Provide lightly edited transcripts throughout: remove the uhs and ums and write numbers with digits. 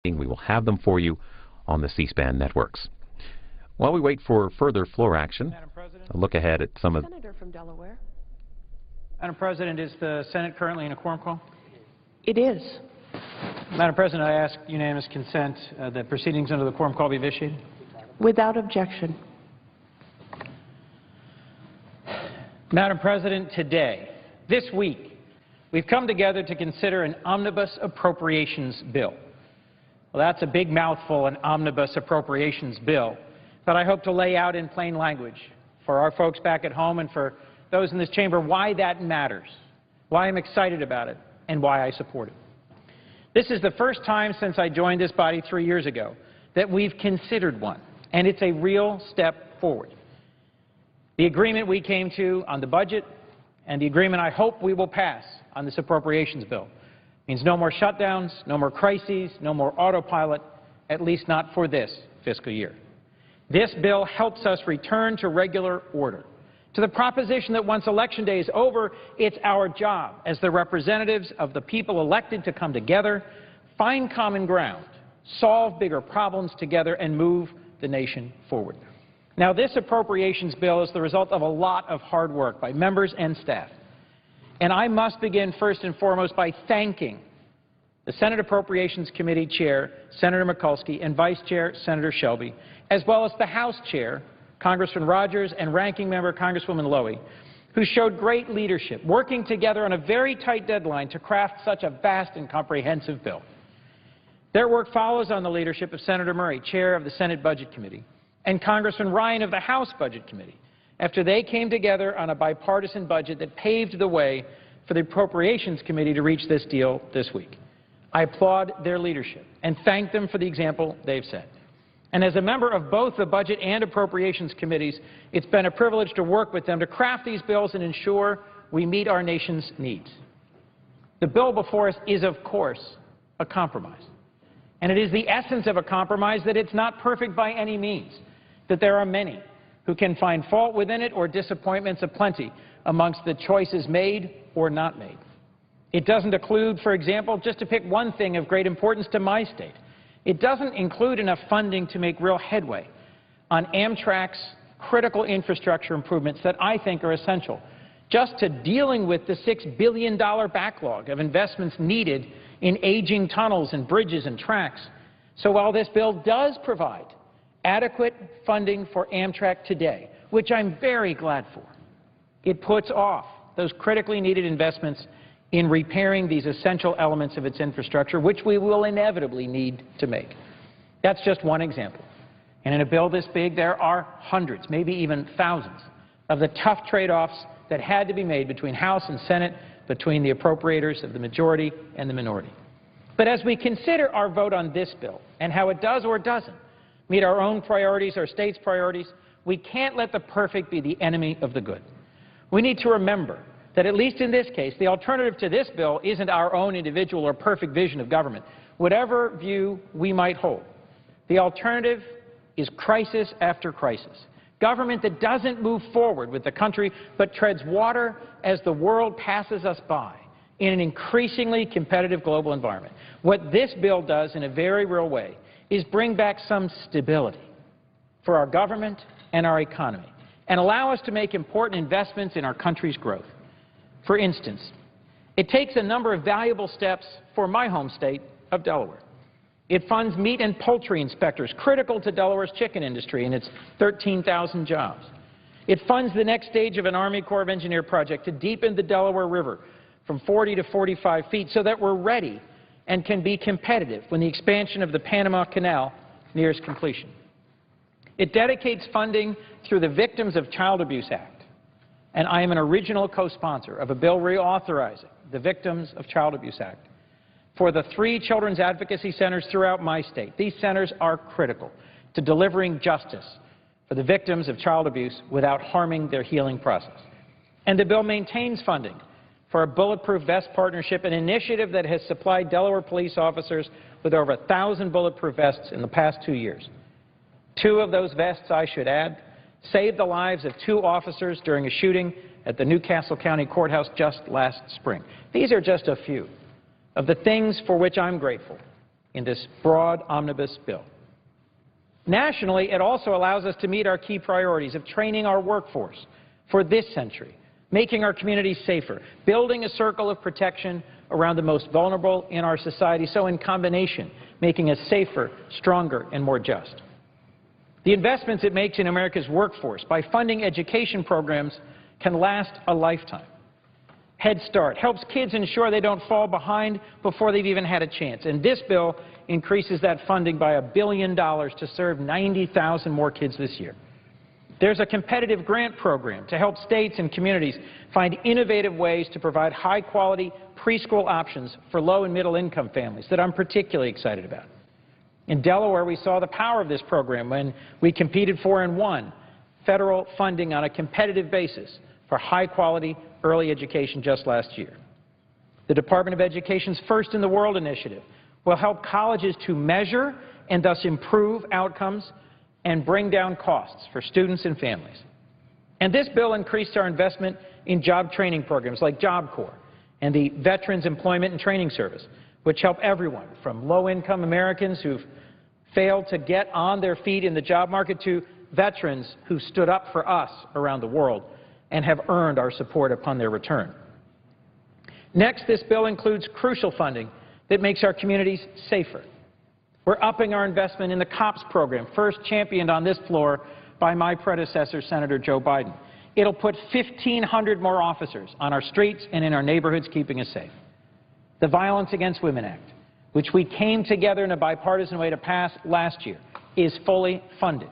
We will have them for you on the C-SPAN networks. While we wait for further floor action, a look ahead at some of... Senator from Delaware. Madam President, is the Senate currently in a quorum call? It is. Madam President, I ask unanimous consent that proceedings under the quorum call be vitiated. Without objection. Madam President, today, this week, we've come together to consider an omnibus appropriations bill. Well, that's a big mouthful, an omnibus appropriations bill, but I hope to lay out in plain language for our folks back at home and for those in this chamber why that matters, why I'm excited about it, and why I support it. This is the first time since I joined this body 3 years ago that we've considered one, and it's a real step forward. The agreement we came to on the budget and the agreement I hope we will pass on this appropriations bill means no more shutdowns, no more crises, no more autopilot, at least not for this fiscal year. This bill helps us return to regular order, to the proposition that once Election Day is over, it's our job as the representatives of the people elected to come together, find common ground, solve bigger problems together, and move the nation forward. Now, this appropriations bill is the result of a lot of hard work by members and staff. And I must begin first and foremost by thanking the Senate Appropriations Committee Chair, Senator Mikulski, and Vice Chair, Senator Shelby, as well as the House Chair, Congressman Rogers, and Ranking Member Congresswoman Lowy, who showed great leadership, working together on a very tight deadline to craft such a vast and comprehensive bill. Their work follows on the leadership of Senator Murray, Chair of the Senate Budget Committee, and Congressman Ryan of the House Budget Committee, after they came together on a bipartisan budget that paved the way for the Appropriations Committee to reach this deal this week. I applaud their leadership and thank them for the example they've set. And as a member of both the Budget and Appropriations Committees, it's been a privilege to work with them to craft these bills and ensure we meet our nation's needs. The bill before us is, of course, a compromise. And it is the essence of a compromise that it's not perfect by any means, that there are many who can find fault within it or disappointments aplenty amongst the choices made or not made. It doesn't include, for example, just to pick one thing of great importance to my state, it doesn't include enough funding to make real headway on Amtrak's critical infrastructure improvements that I think are essential, just to dealing with the $6 billion backlog of investments needed in aging tunnels and bridges and tracks. So while this bill does provide adequate funding for Amtrak today, which I'm very glad for, it puts off those critically needed investments in repairing these essential elements of its infrastructure, which we will inevitably need to make. That's just one example. And in a bill this big, there are hundreds, maybe even thousands, of the tough trade-offs that had to be made between House and Senate, between the appropriators of the majority and the minority. But as we consider our vote on this bill and how it does or doesn't meet our own priorities, our state's priorities, we can't let the perfect be the enemy of the good. We need to remember that at least in this case, the alternative to this bill isn't our own individual or perfect vision of government, whatever view we might hold. The alternative is crisis after crisis. Government that doesn't move forward with the country but treads water as the world passes us by in an increasingly competitive global environment. What this bill does in a very real way is bring back some stability for our government and our economy and allow us to make important investments in our country's growth. For instance, it takes a number of valuable steps for my home state of Delaware. It funds meat and poultry inspectors critical to Delaware's chicken industry and its 13,000 jobs. It funds the next stage of an Army Corps of Engineer project to deepen the Delaware River from 40 to 45 feet so that we're ready and can be competitive when the expansion of the Panama Canal nears completion. It dedicates funding through the Victims of Child Abuse Act, and I am an original co-sponsor of a bill reauthorizing the Victims of Child Abuse Act for the 3 children's advocacy centers throughout my state. These centers are critical to delivering justice for the victims of child abuse without harming their healing process. And the bill maintains funding for a Bulletproof Vest Partnership, an initiative that has supplied Delaware police officers with over 1,000 bulletproof vests in the past 2 years. 2 of those vests, I should add, saved the lives of 2 officers during a shooting at the Newcastle County Courthouse just last spring. These are just a few of the things for which I'm grateful in this broad omnibus bill. Nationally, it also allows us to meet our key priorities of training our workforce for this century, making our communities safer, building a circle of protection around the most vulnerable in our society, so in combination, making us safer, stronger, and more just. The investments it makes in America's workforce by funding education programs can last a lifetime. Head Start helps kids ensure they don't fall behind before they've even had a chance. And this bill increases that funding by $1 billion to serve 90,000 more kids this year. There's a competitive grant program to help states and communities find innovative ways to provide high-quality preschool options for low- and middle-income families that I'm particularly excited about. In Delaware, we saw the power of this program when we competed for and won federal funding on a competitive basis for high-quality early education just last year. The Department of Education's First in the World initiative will help colleges to measure and thus improve outcomes and bring down costs for students and families. And this bill increased our investment in job training programs like Job Corps and the Veterans Employment and Training Service, which help everyone from low-income Americans who've failed to get on their feet in the job market to veterans who stood up for us around the world and have earned our support upon their return. Next, this bill includes crucial funding that makes our communities safer. We're upping our investment in the COPS program, first championed on this floor by my predecessor, Senator Joe Biden. It'll put 1,500 more officers on our streets and in our neighborhoods keeping us safe. The Violence Against Women Act, which we came together in a bipartisan way to pass last year, is fully funded.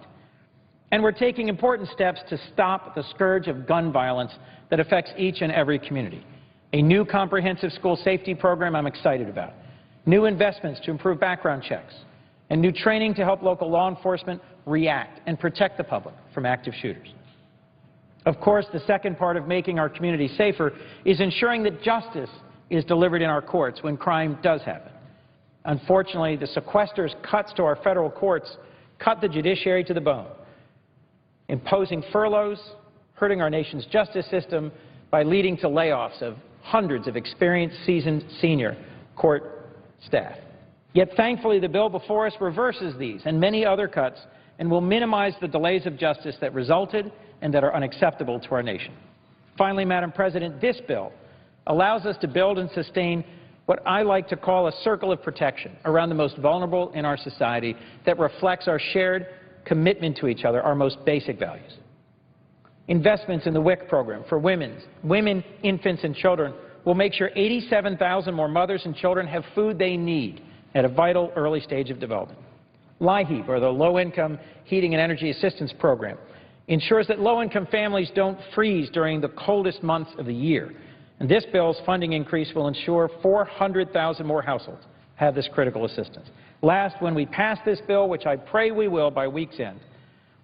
And we're taking important steps to stop the scourge of gun violence that affects each and every community. A new comprehensive school safety program I'm excited about, new investments to improve background checks, and new training to help local law enforcement react and protect the public from active shooters. Of course, the second part of making our community safer is ensuring that justice is delivered in our courts when crime does happen. Unfortunately, the sequester's cuts to our federal courts cut the judiciary to the bone, imposing furloughs, hurting our nation's justice system by leading to layoffs of hundreds of experienced, seasoned senior court staff. Yet thankfully, the bill before us reverses these and many other cuts and will minimize the delays of justice that resulted and that are unacceptable to our nation. Finally, Madam President, this bill allows us to build and sustain what I like to call a circle of protection around the most vulnerable in our society that reflects our shared commitment to each other, our most basic values. Investments in the WIC program for women, infants, and children will make sure 87,000 more mothers and children have food they need at a vital early stage of development. LIHEAP, or the Low-Income Heating and Energy Assistance Program, ensures that low-income families don't freeze during the coldest months of the year. And this bill's funding increase will ensure 400,000 more households have this critical assistance. Last, when we pass this bill, which I pray we will by week's end,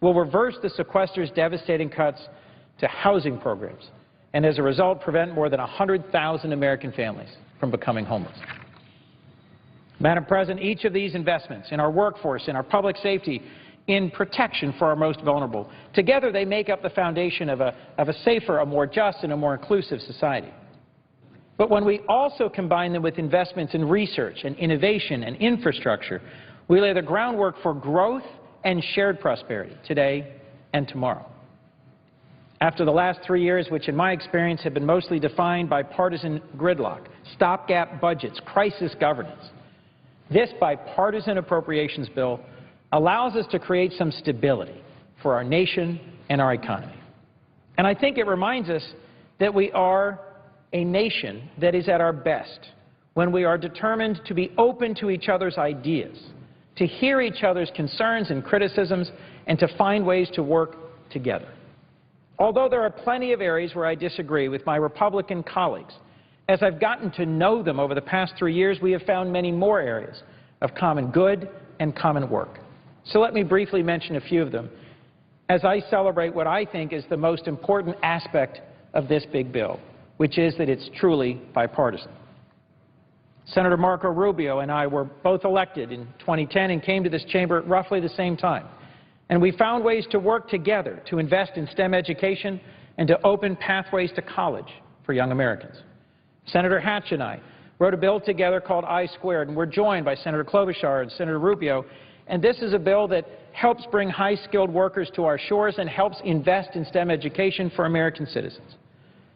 we'll reverse the sequester's devastating cuts to housing programs and, as a result, prevent more than 100,000 American families from becoming homeless. Madam President, each of these investments in our workforce, in our public safety, in protection for our most vulnerable, together they make up the foundation of a safer, a more just, and a more inclusive society. But when we also combine them with investments in research and innovation and infrastructure, we lay the groundwork for growth and shared prosperity today and tomorrow. After the last 3 years, which in my experience have been mostly defined by partisan gridlock, stopgap budgets, crisis governance, this bipartisan appropriations bill allows us to create some stability for our nation and our economy. And I think it reminds us that we are a nation that is at our best when we are determined to be open to each other's ideas, to hear each other's concerns and criticisms, and to find ways to work together. Although there are plenty of areas where I disagree with my Republican colleagues, as I've gotten to know them over the past 3 years, we have found many more areas of common good and common work. So let me briefly mention a few of them as I celebrate what I think is the most important aspect of this big bill, which is that it's truly bipartisan. Senator Marco Rubio and I were both elected in 2010 and came to this chamber at roughly the same time. And we found ways to work together to invest in STEM education and to open pathways to college for young Americans. Senator Hatch and I wrote a bill together called I-Squared, and we're joined by Senator Klobuchar and Senator Rubio. And this is a bill that helps bring high-skilled workers to our shores and helps invest in STEM education for American citizens.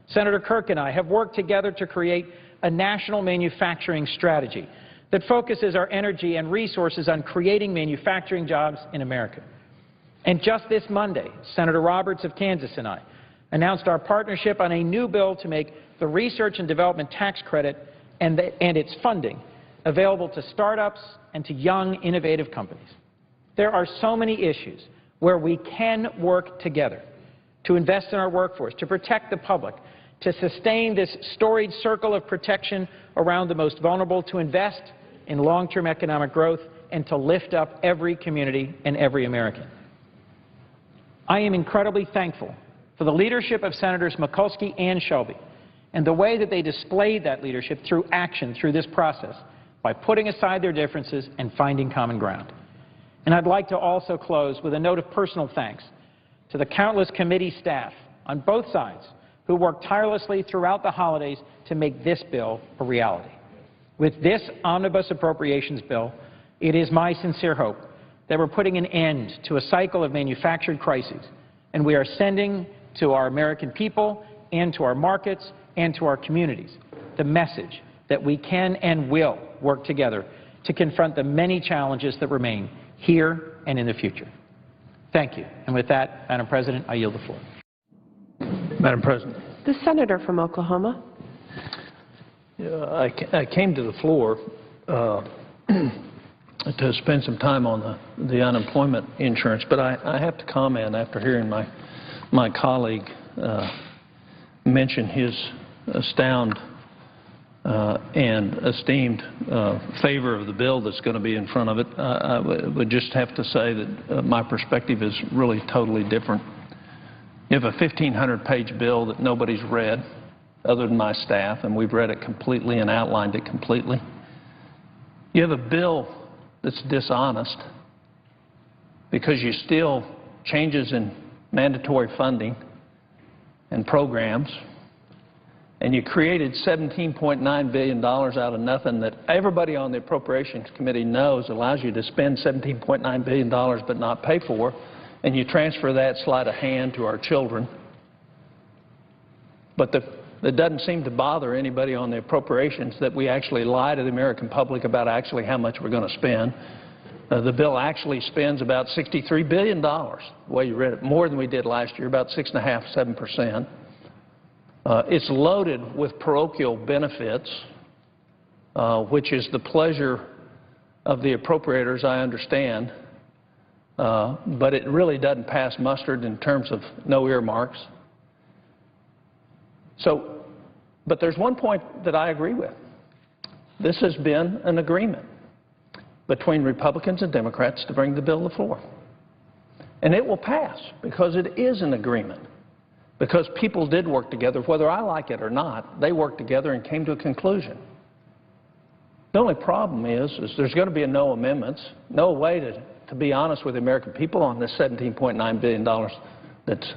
Senator Kirk and I have worked together to create a national manufacturing strategy that focuses our energy and resources on creating manufacturing jobs in America. And just this Monday, Senator Roberts of Kansas and I announced our partnership on a new bill to make the research and development tax credit and its funding available to startups and to young, innovative companies. There are so many issues where we can work together to invest in our workforce, to protect the public, to sustain this storied circle of protection around the most vulnerable, to invest in long-term economic growth, and to lift up every community and every American. I am incredibly thankful for the leadership of Senators Mikulski and Shelby and the way that they displayed that leadership through action through this process by putting aside their differences and finding common ground. And I'd like to also close with a note of personal thanks to the countless committee staff on both sides who worked tirelessly throughout the holidays to make this bill a reality. With this omnibus appropriations bill, it is my sincere hope that we're putting an end to a cycle of manufactured crises, and we are sending to our American people and to our markets and to our communities the message that we can and will work together to confront the many challenges that remain here and in the future. Thank you. And with that, Madam President, I yield the floor. Madam President. The senator from Oklahoma. I came to the floor to spend some time on the unemployment insurance, but I have to comment after hearing my colleague mention his astound and esteemed favor of the bill that's going to be in front of it. I would just have to say that my perspective is really totally different. You have a 1,500-page bill that nobody's read other than my staff, and we've read it completely and outlined it completely. You have a bill that's dishonest because you steal changes in mandatory funding and programs, and you created $17.9 billion out of nothing that everybody on the Appropriations Committee knows allows you to spend $17.9 billion but not pay for, and you transfer that sleight of hand to our children. But it doesn't seem to bother anybody on the appropriations that we actually lie to the American public about actually how much we're going to spend. The bill actually spends about $63 billion, the way you read it, more than we did last year, about 6.5%, 7%. It's loaded with parochial benefits, which is the pleasure of the appropriators, I understand, but it really doesn't pass muster in terms of no earmarks. But there's one point that I agree with. This has been an agreement between Republicans and Democrats to bring the bill to the floor. And it will pass because it is an agreement. Because people did work together, whether I like it or not, they worked together and came to a conclusion. The only problem is there's going to be no amendments, no way to be honest with the American people on this $17.9 billion that's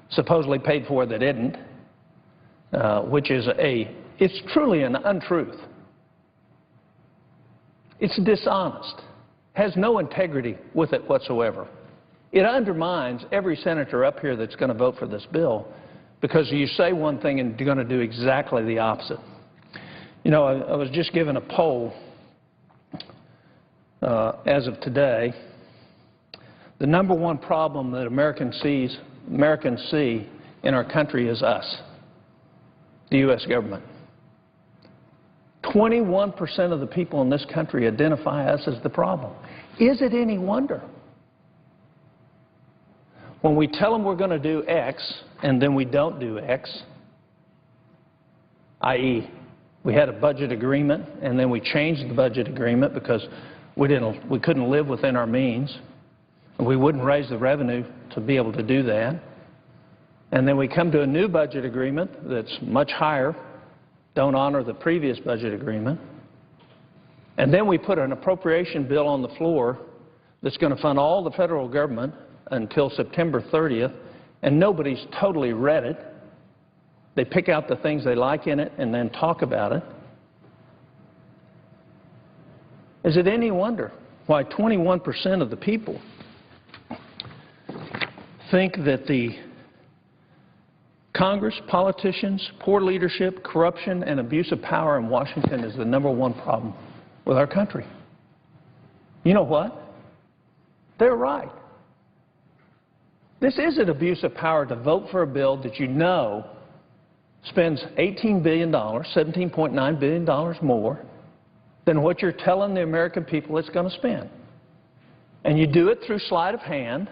supposedly paid for that isn't. Which is it's truly an untruth. It's dishonest, has no integrity with it whatsoever. It undermines every senator up here that's going to vote for this bill because you say one thing and you're going to do exactly the opposite. You know, I was just given a poll as of today. The number one problem that Americans see in our country is us. The U.S. government. 21% of the people in this country identify us as the problem. Is it any wonder? When we tell them we're going to do X and then we don't do X, i.e., we had a budget agreement and then we changed the budget agreement because we couldn't live within our means and we wouldn't raise the revenue to be able to do that. And then we come to a new budget agreement that's much higher, don't honor the previous budget agreement. And then we put an appropriation bill on the floor that's going to fund all the federal government until September 30th, and nobody's totally read it. They pick out the things they like in it and then talk about it. Is it any wonder why 21% of the people think that the Congress, politicians, poor leadership, corruption, and abuse of power in Washington is the #1 problem with our country? You know what? They're right. This is an abuse of power to vote for a bill that you know spends $18 billion, $17.9 billion more than what you're telling the American people it's going to spend. And you do it through sleight of hand,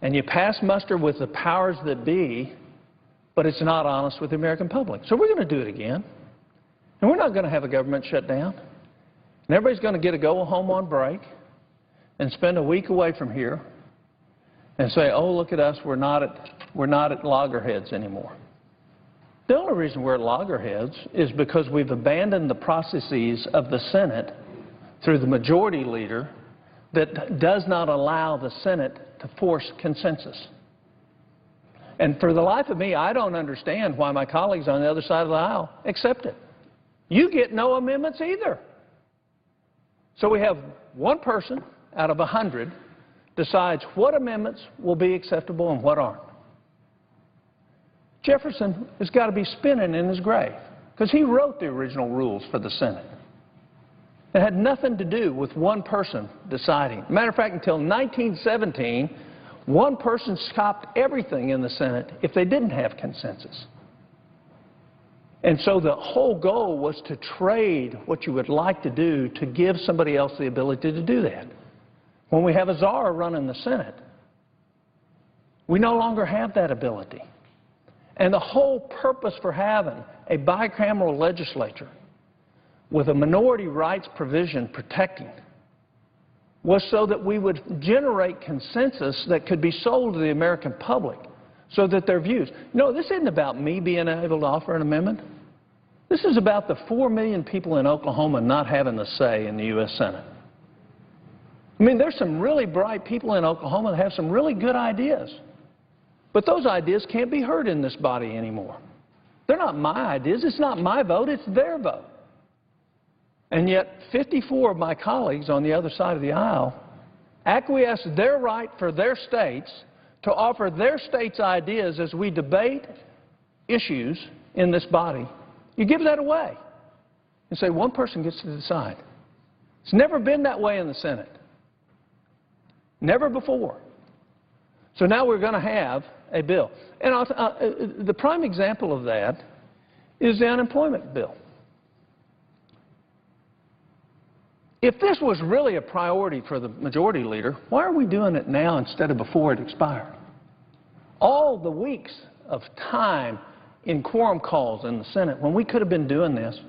and you pass muster with the powers that be, but it's not honest with the American public. So we're going to do it again. And we're not going to have a government shutdown. And everybody's going to get to go home on break and spend a week away from here and say, oh, look at us, we're not at loggerheads anymore. The only reason we're at loggerheads is because we've abandoned the processes of the Senate through the majority leader that does not allow the Senate to force consensus. And for the life of me, I don't understand why my colleagues on the other side of the aisle accept it. You get no amendments either. So we have one person out of 100 decides what amendments will be acceptable and what aren't. Jefferson has got to be spinning in his grave because he wrote the original rules for the Senate. It had nothing to do with one person deciding. Matter of fact, until 1917, one person stopped everything in the Senate if they didn't have consensus. And so the whole goal was to trade what you would like to do to give somebody else the ability to do that. When we have a czar running the Senate, we no longer have that ability. And the whole purpose for having a bicameral legislature with a minority rights provision protecting was so that we would generate consensus that could be sold to the American public so that their views. No, this isn't about me being able to offer an amendment. This is about the 4 million people in Oklahoma not having a say in the U.S. Senate. I mean, there's some really bright people in Oklahoma that have some really good ideas. But those ideas can't be heard in this body anymore. They're not my ideas. It's not my vote. It's their vote. And yet 54 of my colleagues on the other side of the aisle acquiesce their right for their states to offer their states' ideas as we debate issues in this body. You give that away and say one person gets to decide. It's never been that way in the Senate. Never before. So now we're going to have a bill. And the prime example of that is the unemployment bill. If this was really a priority for the majority leader, why are we doing it now instead of before it expired? All the weeks of time in quorum calls in the Senate when we could have been doing this,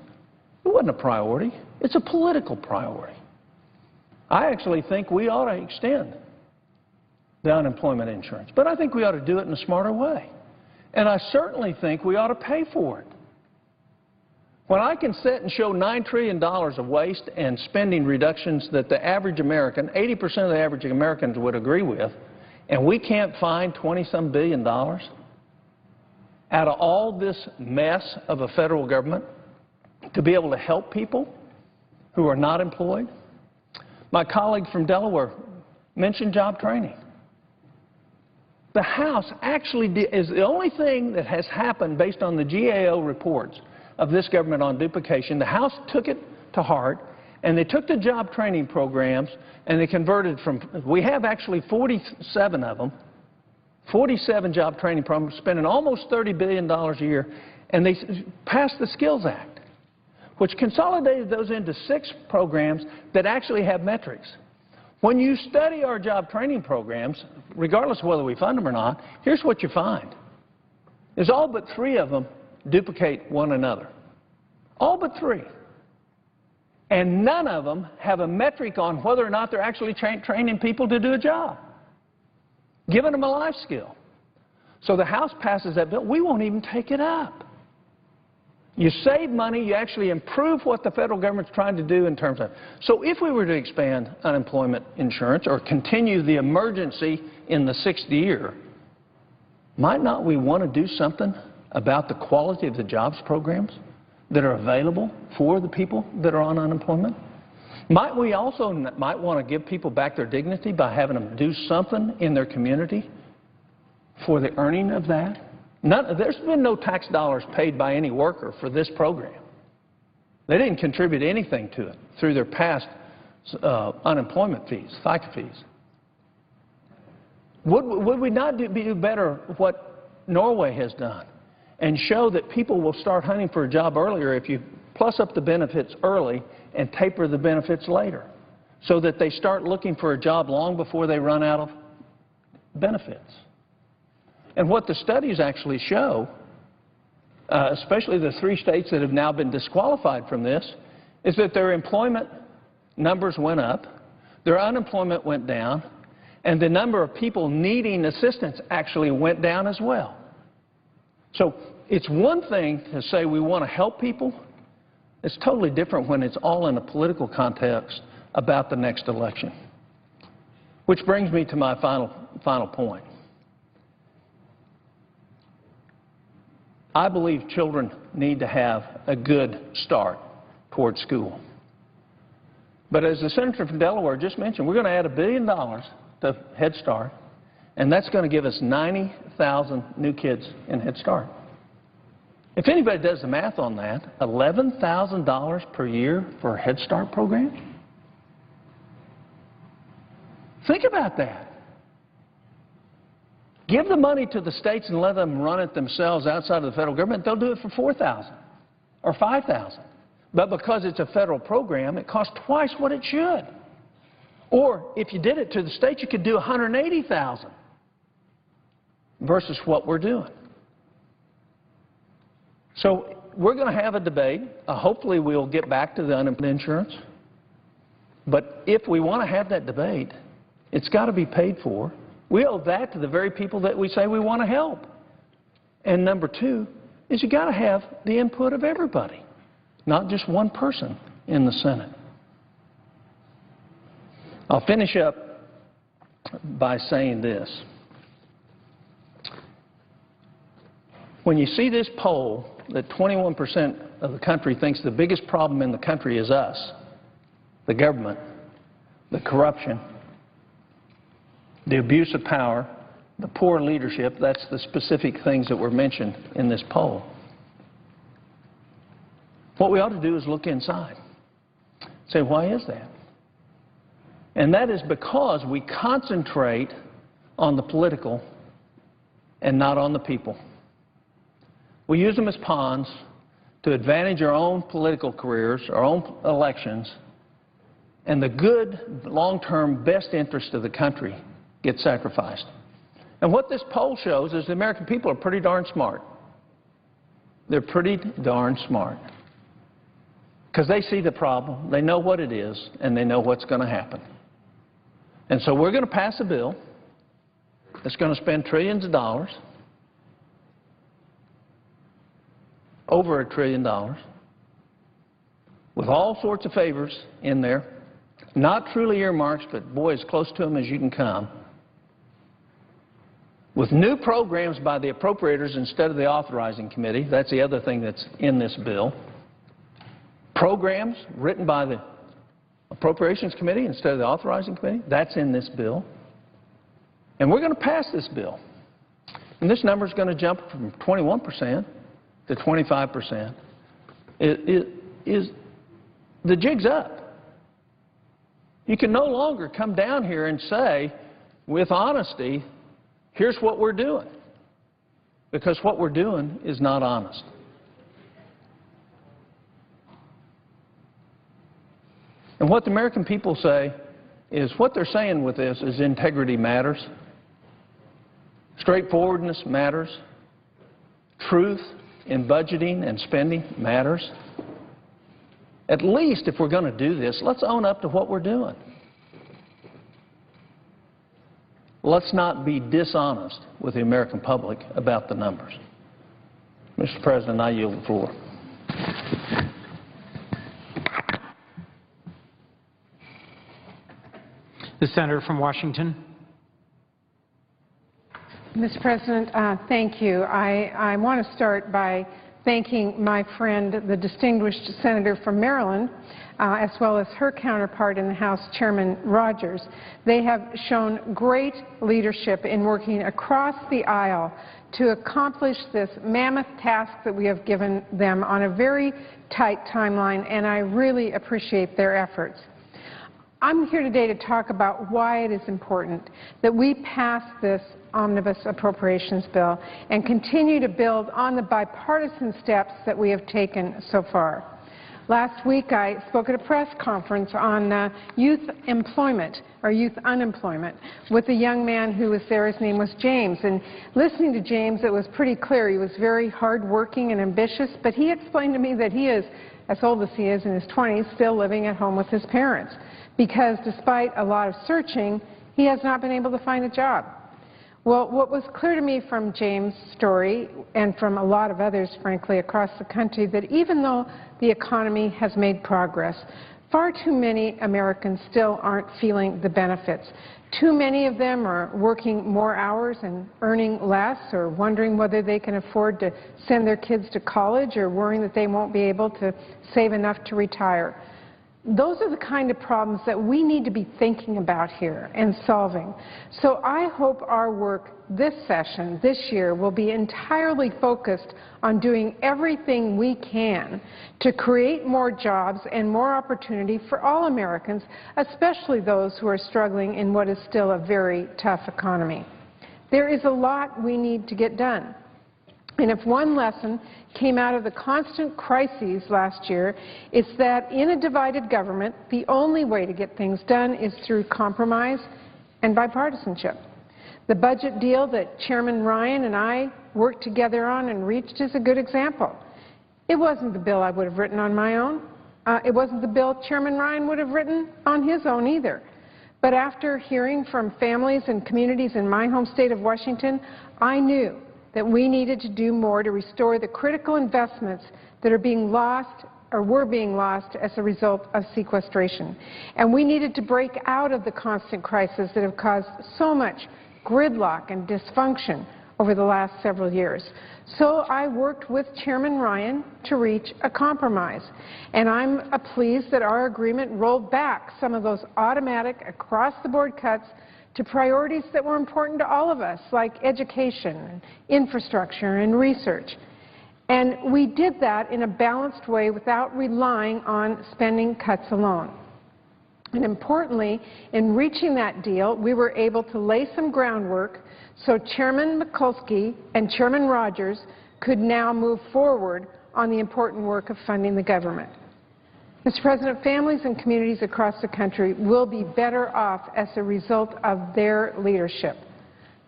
it wasn't a priority. It's a political priority. I actually think we ought to extend the unemployment insurance, but I think we ought to do it in a smarter way. And I certainly think we ought to pay for it. When I can sit and show $9 trillion of waste and spending reductions that the average American, 80% of the average Americans would agree with, and we can't find $20-some billion out of all this mess of a federal government to be able to help people who are not employed. My colleague from Delaware mentioned job training. The House actually is the only thing that has happened based on the GAO reports of this government on duplication. The House took it to heart, and they took the job training programs, and they converted from, we have actually 47 of them, 47 job training programs, spending almost $30 billion a year, and they passed the Skills Act, which consolidated those into 6 programs that actually have metrics. When you study our job training programs, regardless of whether we fund them or not, here's what you find. Is all but 3 of them duplicate one another. All but 3. And none of them have a metric on whether or not they're actually training people to do a job, giving them a life skill. So the House passes that bill. We won't even take it up. You save money, you actually improve what the federal government's trying to do in terms of. So if we were to expand unemployment insurance or continue the emergency in the 6th year, might not we want to do something about the quality of the jobs programs that are available for the people that are on unemployment? Might we also might want to give people back their dignity by having them do something in their community for the earning of that? There's been no tax dollars paid by any worker for this program. They didn't contribute anything to it through their past unemployment fees, FICA fees. Would we not do better what Norway has done and show that people will start hunting for a job earlier if you plus up the benefits early and taper the benefits later, so that they start looking for a job long before they run out of benefits? And what the studies actually show, especially the 3 states that have now been disqualified from this, is that their employment numbers went up, their unemployment went down, and the number of people needing assistance actually went down as well. So it's one thing to say we want to help people. It's totally different when it's all in a political context about the next election. Which brings me to my final point. I believe children need to have a good start toward school. But as the senator from Delaware just mentioned, we're going to add $1 billion to Head Start, and that's going to give us 90,000 new kids in Head Start. If anybody does the math on that, $11,000 per year for a Head Start program? Think about that. Give the money to the states and let them run it themselves outside of the federal government. They'll do it for $4,000 or $5,000. But because it's a federal program, it costs twice what it should. Or if you did it to the states, you could do $180,000 versus what we're doing. So we're going to have a debate. Hopefully we'll get back to the unemployment insurance. But if we want to have that debate, it's got to be paid for. We owe that to the very people that we say we want to help. And number 2 is you got to have the input of everybody, not just one person in the Senate. I'll finish up by saying this. When you see this poll that 21% of the country thinks the biggest problem in the country is us, the government, the corruption, the abuse of power, the poor leadership, that's the specific things that were mentioned in this poll. What we ought to do is look inside. Say, why is that? And that is because we concentrate on the political and not on the people. We use them as pawns to advantage our own political careers, our own elections, and the good, long-term best interest of the country gets sacrificed. And what this poll shows is the American people are pretty darn smart. They're pretty darn smart. Because they see the problem, they know what it is, and they know what's going to happen. And so we're going to pass a bill that's going to spend trillions of dollars, over $1 trillion, with all sorts of favors in there, not truly earmarks, but boy, as close to them as you can come, with new programs by the appropriators instead of the authorizing committee. That's the other thing that's in this bill. Programs written by the Appropriations Committee instead of the authorizing committee. That's in this bill. And we're going to pass this bill. And this number is going to jump from 21% to 25%. The jig's up. You can no longer come down here and say, with honesty, here's what we're doing. Because what we're doing is not honest. And what the American people say is, what they're saying with this is integrity matters. Straightforwardness matters. Truth in budgeting and spending matters. At least if we're going to do this, let's own up to what we're doing. Let's not be dishonest with the American public about the numbers. Mr. President, I yield the floor. The senator from Washington. Mr. President, thank you. I want to start by thanking my friend, the distinguished senator from Maryland, as well as her counterpart in the House, Chairman Rogers. They have shown great leadership in working across the aisle to accomplish this mammoth task that we have given them on a very tight timeline, and I really appreciate their efforts. I'm here today to talk about why it is important that we pass this omnibus appropriations bill and continue to build on the bipartisan steps that we have taken so far. Last week I spoke at a press conference on youth employment or youth unemployment with a young man who was there. His name was James, and listening to James it was pretty clear he was very hardworking and ambitious, but he explained to me that he is, as old as he is in his 20s, still living at home with his parents because despite a lot of searching he has not been able to find a job. Well, what was clear to me from James' story and from a lot of others, frankly, across the country, that even though the economy has made progress, far too many Americans still aren't feeling the benefits. Too many of them are working more hours and earning less, or wondering whether they can afford to send their kids to college, or worrying that they won't be able to save enough to retire. Those are the kind of problems that we need to be thinking about here and solving. So I hope our work this session, this year, will be entirely focused on doing everything we can to create more jobs and more opportunity for all Americans, especially those who are struggling in what is still a very tough economy. There is a lot we need to get done. And if one lesson came out of the constant crises last year, it's that in a divided government, the only way to get things done is through compromise and bipartisanship. The budget deal that Chairman Ryan and I worked together on and reached is a good example. It wasn't the bill I would have written on my own. It wasn't the bill Chairman Ryan would have written on his own either. But after hearing from families and communities in my home state of Washington, I knew that we needed to do more to restore the critical investments that are being lost or were being lost as a result of sequestration. And we needed to break out of the constant crises that have caused so much gridlock and dysfunction over the last several years. So I worked with Chairman Ryan to reach a compromise. And I'm pleased that our agreement rolled back some of those automatic across-the-board cuts to priorities that were important to all of us, like education, and infrastructure, and research. And we did that in a balanced way without relying on spending cuts alone. And importantly, in reaching that deal, we were able to lay some groundwork so Chairman Mikulski and Chairman Rogers could now move forward on the important work of funding the government. Mr. President, families and communities across the country will be better off as a result of their leadership.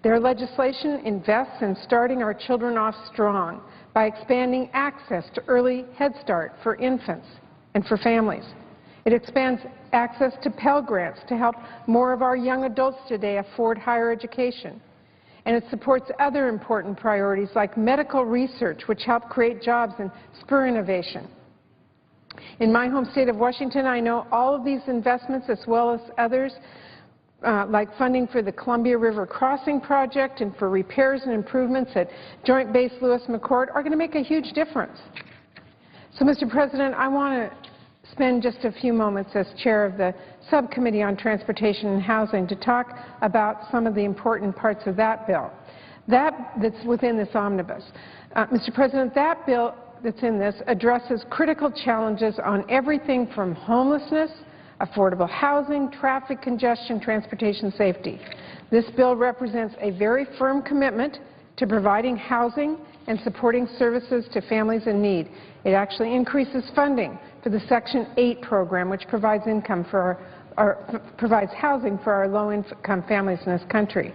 Their legislation invests in starting our children off strong by expanding access to early Head Start for infants and for families. It expands access to Pell Grants to help more of our young adults today afford higher education. And it supports other important priorities like medical research, which help create jobs and spur innovation. In my home state of Washington, I know all of these investments, as well as others, like funding for the Columbia River Crossing Project and for repairs and improvements at Joint Base Lewis-McChord, are going to make a huge difference. So, Mr. President, I want to spend just a few moments as chair of the Subcommittee on Transportation and Housing to talk about some of the important parts of that bill. That's within this omnibus. Mr. President, that bill that's in this addresses critical challenges on everything from homelessness, affordable housing, traffic congestion, transportation safety. This bill represents a very firm commitment to providing housing and supporting services to families in need. It actually increases funding for the Section 8 program, which provides provides housing for our low-income families in this country.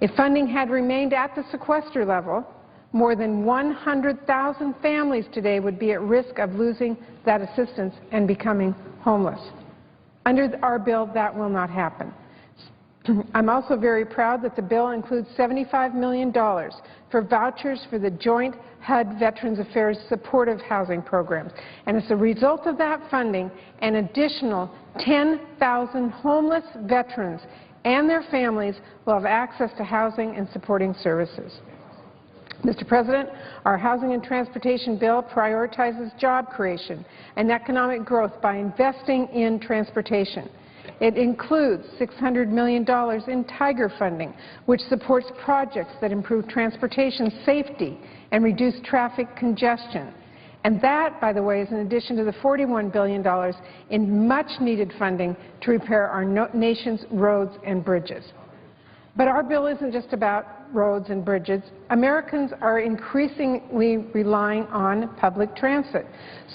If funding had remained at the sequester level, more than 100,000 families today would be at risk of losing that assistance and becoming homeless. Under our bill, that will not happen. I'm also very proud that the bill includes $75 million for vouchers for the Joint HUD Veterans Affairs supportive housing programs. And as a result of that funding, an additional 10,000 homeless veterans and their families will have access to housing and supporting services. Mr. President, our housing and transportation bill prioritizes job creation and economic growth by investing in transportation. It includes $600 million in Tiger funding, which supports projects that improve transportation safety and reduce traffic congestion. And that, by the way, is in addition to the $41 billion in much-needed funding to repair our nation's roads and bridges. But our bill isn't just about roads and bridges. Americans are increasingly relying on public transit.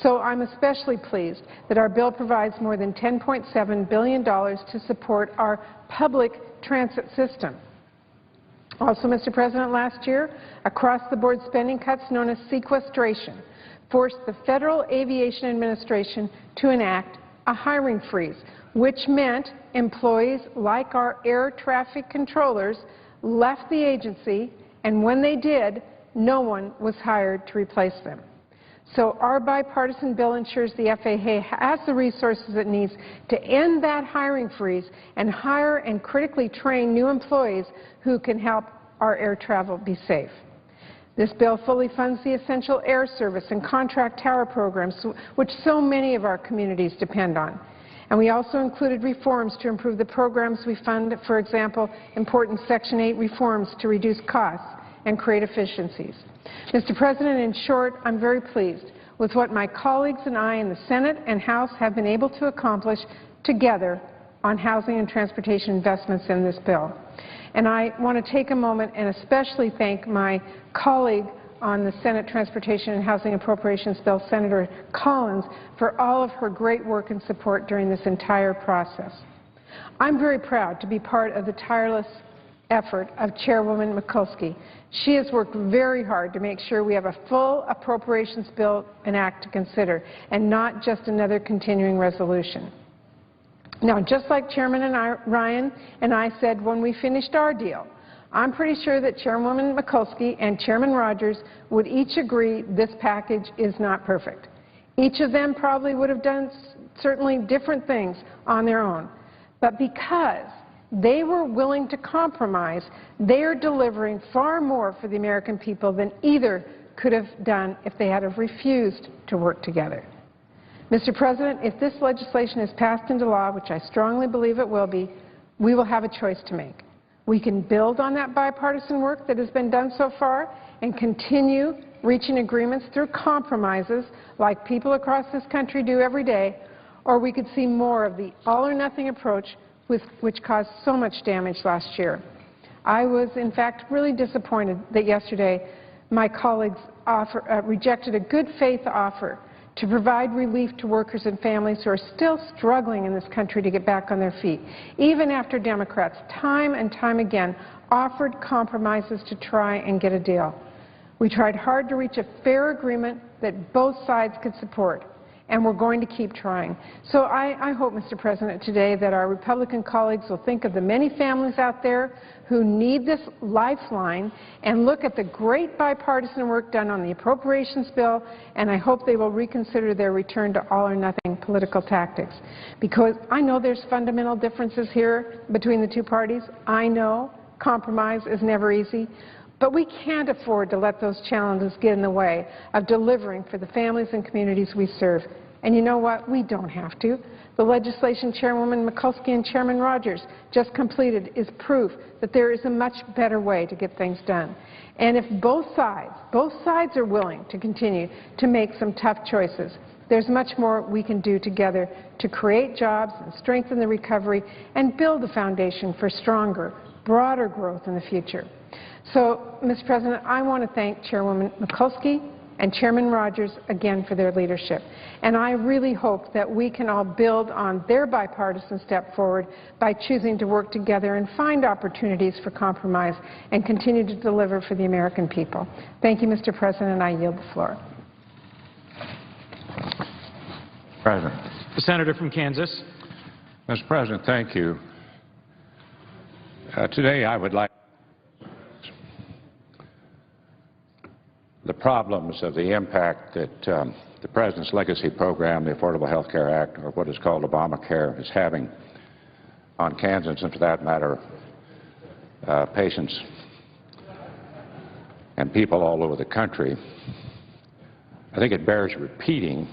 So I'm especially pleased that our bill provides more than $10.7 billion to support our public transit system. Also, Mr. President, last year, across-the-board spending cuts known as sequestration forced the Federal Aviation Administration to enact a hiring freeze, which meant employees like our air traffic controllers left the agency, and when they did, no one was hired to replace them. So our bipartisan bill ensures the FAA has the resources it needs to end that hiring freeze and hire and critically train new employees who can help our air travel be safe. This bill fully funds the essential air service and contract tower programs, which so many of our communities depend on. And we also included reforms to improve the programs we fund, for example, important Section 8 reforms to reduce costs and create efficiencies. Mr. President, in short, I'm very pleased with what my colleagues and I in the Senate and House have been able to accomplish together on housing and transportation investments in this bill. And I want to take a moment and especially thank my colleague on the Senate Transportation and Housing Appropriations Bill, Senator Collins, for all of her great work and support during this entire process. I'm very proud to be part of the tireless effort of Chairwoman Mikulski. She has worked very hard to make sure we have a full appropriations bill and act to consider, and not just another continuing resolution. Now, just like Chairman Ryan and I said when we finished our deal, I'm pretty sure that Chairwoman Mikulski and Chairman Rogers would each agree this package is not perfect. Each of them probably would have done certainly different things on their own. But because they were willing to compromise, they are delivering far more for the American people than either could have done if they had have refused to work together. Mr. President, if this legislation is passed into law, which I strongly believe it will be, we will have a choice to make. We can build on that bipartisan work that has been done so far and continue reaching agreements through compromises like people across this country do every day, or we could see more of the all-or-nothing approach which caused so much damage last year. I was, in fact, really disappointed that yesterday my colleagues rejected a good-faith offer to provide relief to workers and families who are still struggling in this country to get back on their feet, even after Democrats time and time again offered compromises to try and get a deal. We tried hard to reach a fair agreement that both sides could support, and we're going to keep trying. So I hope, Mr. President, today that our Republican colleagues will think of the many families out there who need this lifeline and look at the great bipartisan work done on the appropriations bill, and I hope they will reconsider their return to all-or-nothing political tactics. Because I know there's fundamental differences here between the two parties. I know compromise is never easy. But we can't afford to let those challenges get in the way of delivering for the families and communities we serve. And you know what? We don't have to. The legislation Chairwoman Mikulski and Chairman Rogers just completed is proof that there is a much better way to get things done. And if both sides are willing to continue to make some tough choices, there's much more we can do together to create jobs and strengthen the recovery and build a foundation for stronger, broader growth in the future. So, Mr. President, I want to thank Chairwoman Mikulski and Chairman Rogers again for their leadership. And I really hope that we can all build on their bipartisan step forward by choosing to work together and find opportunities for compromise and continue to deliver for the American people. Thank you, Mr. President, and I yield the floor. President. The Senator from Kansas. Mr. President, thank you. Today I would like the problems of the impact that the President's legacy program, the Affordable Health Care Act, or what is called Obamacare, is having on Kansans and, for that matter, patients and people all over the country. I think it bears repeating.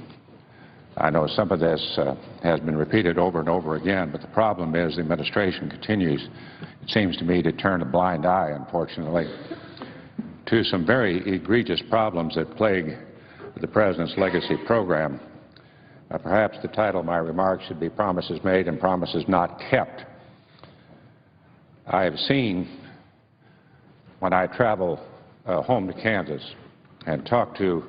I know some of this has been repeated over and over again, but the problem is the administration continues, it seems to me, to turn a blind eye, unfortunately, to some very egregious problems that plague the President's legacy program. Perhaps the title of my remarks should be Promises Made and Promises Not Kept. I have seen, when I travel home to Kansas and talk to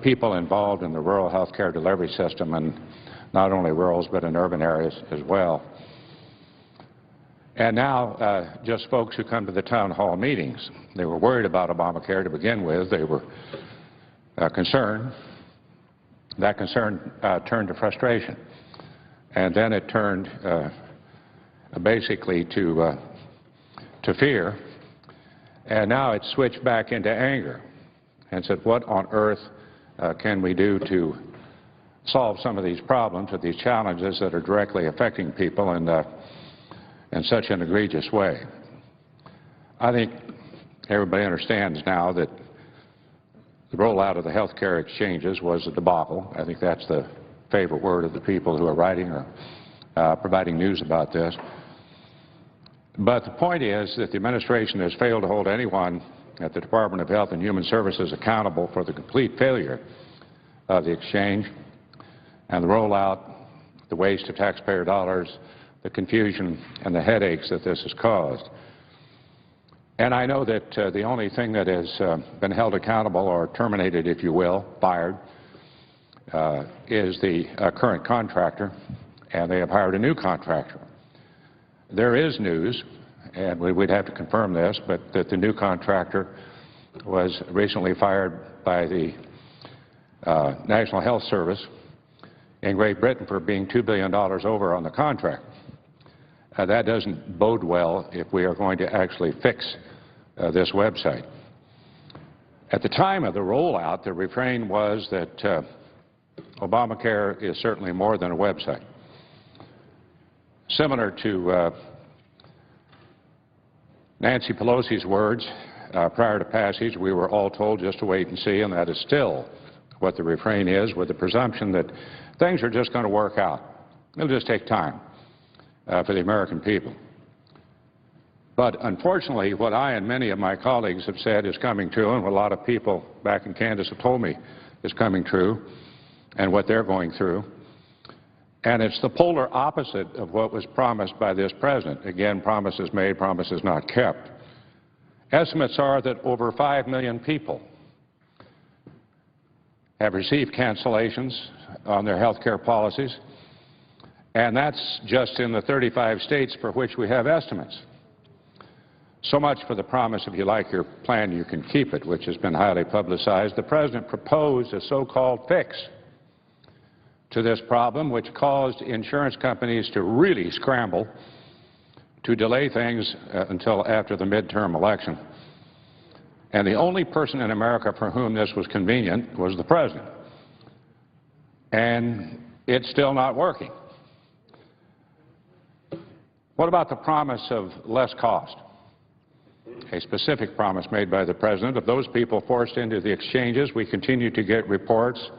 people involved in the rural health care delivery system, and not only rural but in urban areas as well, and now just folks who come to the town hall meetings. They were worried about Obamacare to begin with. They were concerned. That concern turned to frustration, and then it turned basically to fear, and now it's switched back into anger and said, what on earth can we do to solve some of these problems or these challenges that are directly affecting people in such an egregious way. I think everybody understands now that the rollout of the health care exchanges was a debacle. I think that's the favorite word of the people who are writing or providing news about this. But the point is that the administration has failed to hold anyone at the Department of Health and Human Services accountable for the complete failure of the exchange and the rollout, the waste of taxpayer dollars, the confusion and the headaches that this has caused. And I know that the only thing that has been held accountable or terminated, if you will, fired, is the current contractor, and they have hired a new contractor. There is news, and we'd have to confirm this, but that the new contractor was recently fired by the National Health Service in Great Britain for being $2 billion over on the contract. That doesn't bode well if we are going to actually fix this website. At the time of the rollout, the refrain was that Obamacare is certainly more than a website. Similar to Nancy Pelosi's words prior to passage, we were all told just to wait and see, and that is still what the refrain is, with the presumption that things are just going to work out. It'll just take time for the American people. But unfortunately, what I and many of my colleagues have said is coming true, and what a lot of people back in Kansas have told me is coming true, and what they're going through. And it's the polar opposite of what was promised by this president. Again, promises made, promises not kept. Estimates are that over 5 million people have received cancellations on their health care policies, and that's just in the 35 states for which we have estimates. So much for the promise, if you like your plan, you can keep it, which has been highly publicized. The president proposed a so-called fix to this problem, which caused insurance companies to really scramble to delay things until after the midterm election. And the only person in America for whom this was convenient was the president. And it's still not working. What about the promise of less cost? A specific promise made by the president of those people forced into the exchanges. We continue to get reports,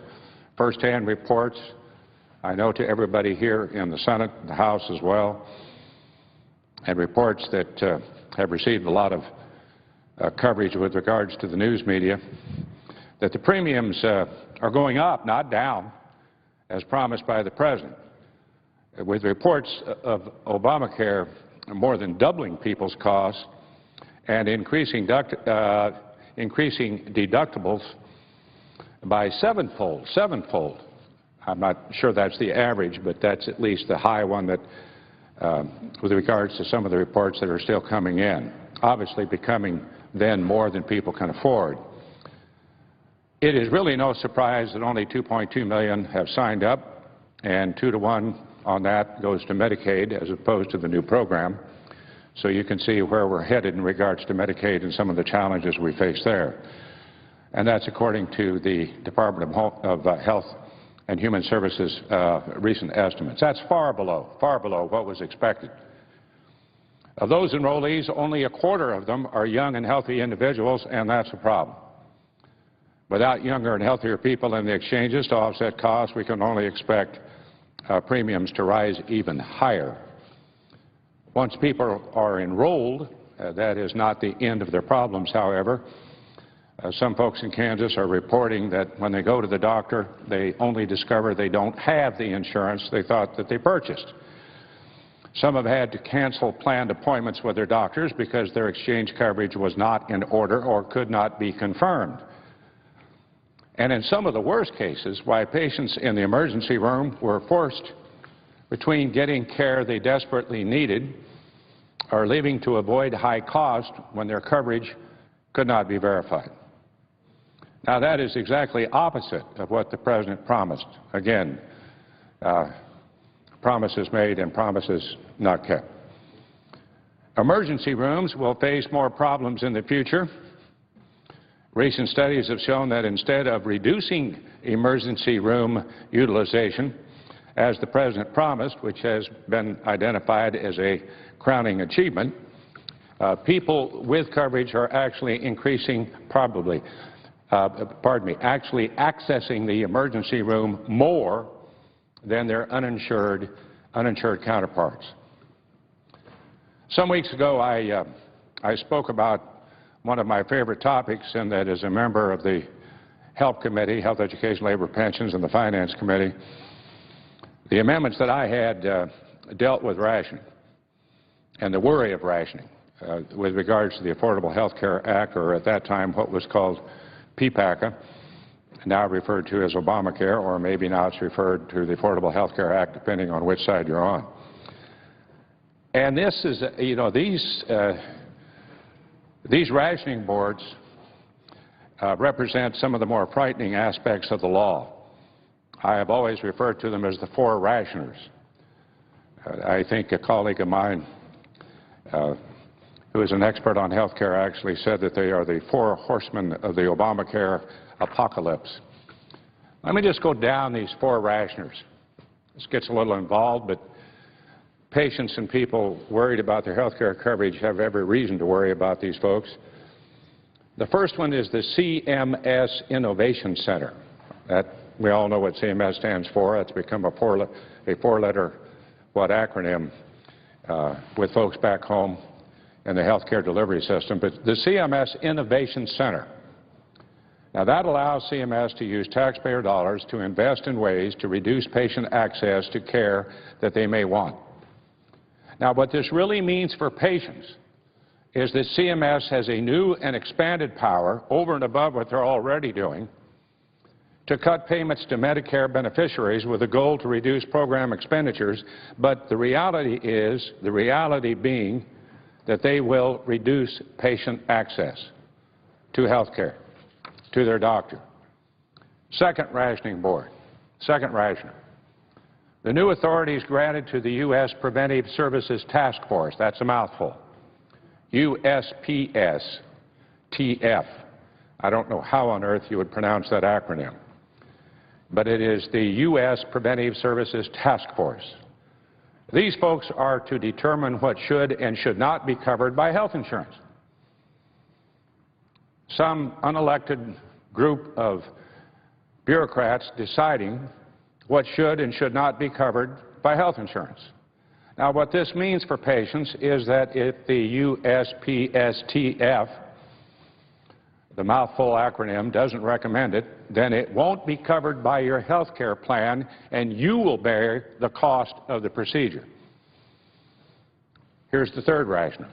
first-hand reports, I know to everybody here in the Senate, the House as well, and reports that have received a lot of coverage with regards to the news media, that the premiums are going up, not down, as promised by the president. With reports of Obamacare more than doubling people's costs and increasing deductibles by sevenfold. I'm not sure that's the average, but that's at least the high one that, with regards to some of the reports that are still coming in, obviously becoming then more than people can afford. It is really no surprise that only 2.2 million have signed up, and 2 to 1 on that goes to Medicaid as opposed to the new program. So you can see where we're headed in regards to Medicaid and some of the challenges we face there. And that's according to the Department of Health and Human Services recent estimates. That's far below what was expected. Of those enrollees, only a quarter of them are young and healthy individuals, and that's a problem. Without younger and healthier people in the exchanges to offset costs, we can only expect premiums to rise even higher. Once people are enrolled, that is not the end of their problems, however. Some folks in Kansas are reporting that when they go to the doctor, they only discover they don't have the insurance they thought that they purchased. Some have had to cancel planned appointments with their doctors because their exchange coverage was not in order or could not be confirmed. And in some of the worst cases, why patients in the emergency room were forced between getting care they desperately needed or leaving to avoid high cost when their coverage could not be verified. Now, that is exactly opposite of what the President promised. Again, promises made and promises not kept. Emergency rooms will face more problems in the future. Recent studies have shown that instead of reducing emergency room utilization, as the President promised, which has been identified as a crowning achievement, people with coverage are actually increasing actually accessing the emergency room more than their uninsured counterparts. Some weeks ago, I spoke about one of my favorite topics, and that is a member of the Health Committee, Health, Education, Labor, Pensions, and the Finance Committee. The amendments that I had dealt with rationing and the worry of rationing with regards to the Affordable Health Care Act, or at that time what was called PPACA, now referred to as Obamacare, or maybe now it's referred to the Affordable Health Care Act, depending on which side you're on. And this is, you know, these rationing boards represent some of the more frightening aspects of the law. I have always referred to them as the four rationers. I think a colleague of mine who is an expert on health care actually said that they are the four horsemen of the Obamacare apocalypse. Let me just go down these four rationers. This gets a little involved, but patients and people worried about their health care coverage have every reason to worry about these folks. The first one is the CMS Innovation Center. That, we all know what CMS stands for. It's become a four-letter acronym with folks back home in the health care delivery system. But the CMS Innovation Center, now that allows CMS to use taxpayer dollars to invest in ways to reduce patient access to care that they may want. Now, what this really means for patients is that CMS has a new and expanded power over and above what they're already doing to cut payments to Medicare beneficiaries with a goal to reduce program expenditures, but the reality being that they will reduce patient access to health care, to their doctor. Second rationing board, second rationer. The new authorities granted to the U.S. Preventive Services Task Force, that's a mouthful, USPS TF. I don't know how on earth you would pronounce that acronym, but it is the U.S. Preventive Services Task Force. These folks are to determine what should and should not be covered by health insurance. Some unelected group of bureaucrats deciding what should and should not be covered by health insurance. Now, what this means for patients is that if the USPSTF, the mouthful acronym, doesn't recommend it, then it won't be covered by your health care plan, and you will bear the cost of the procedure. Here's the third rationale.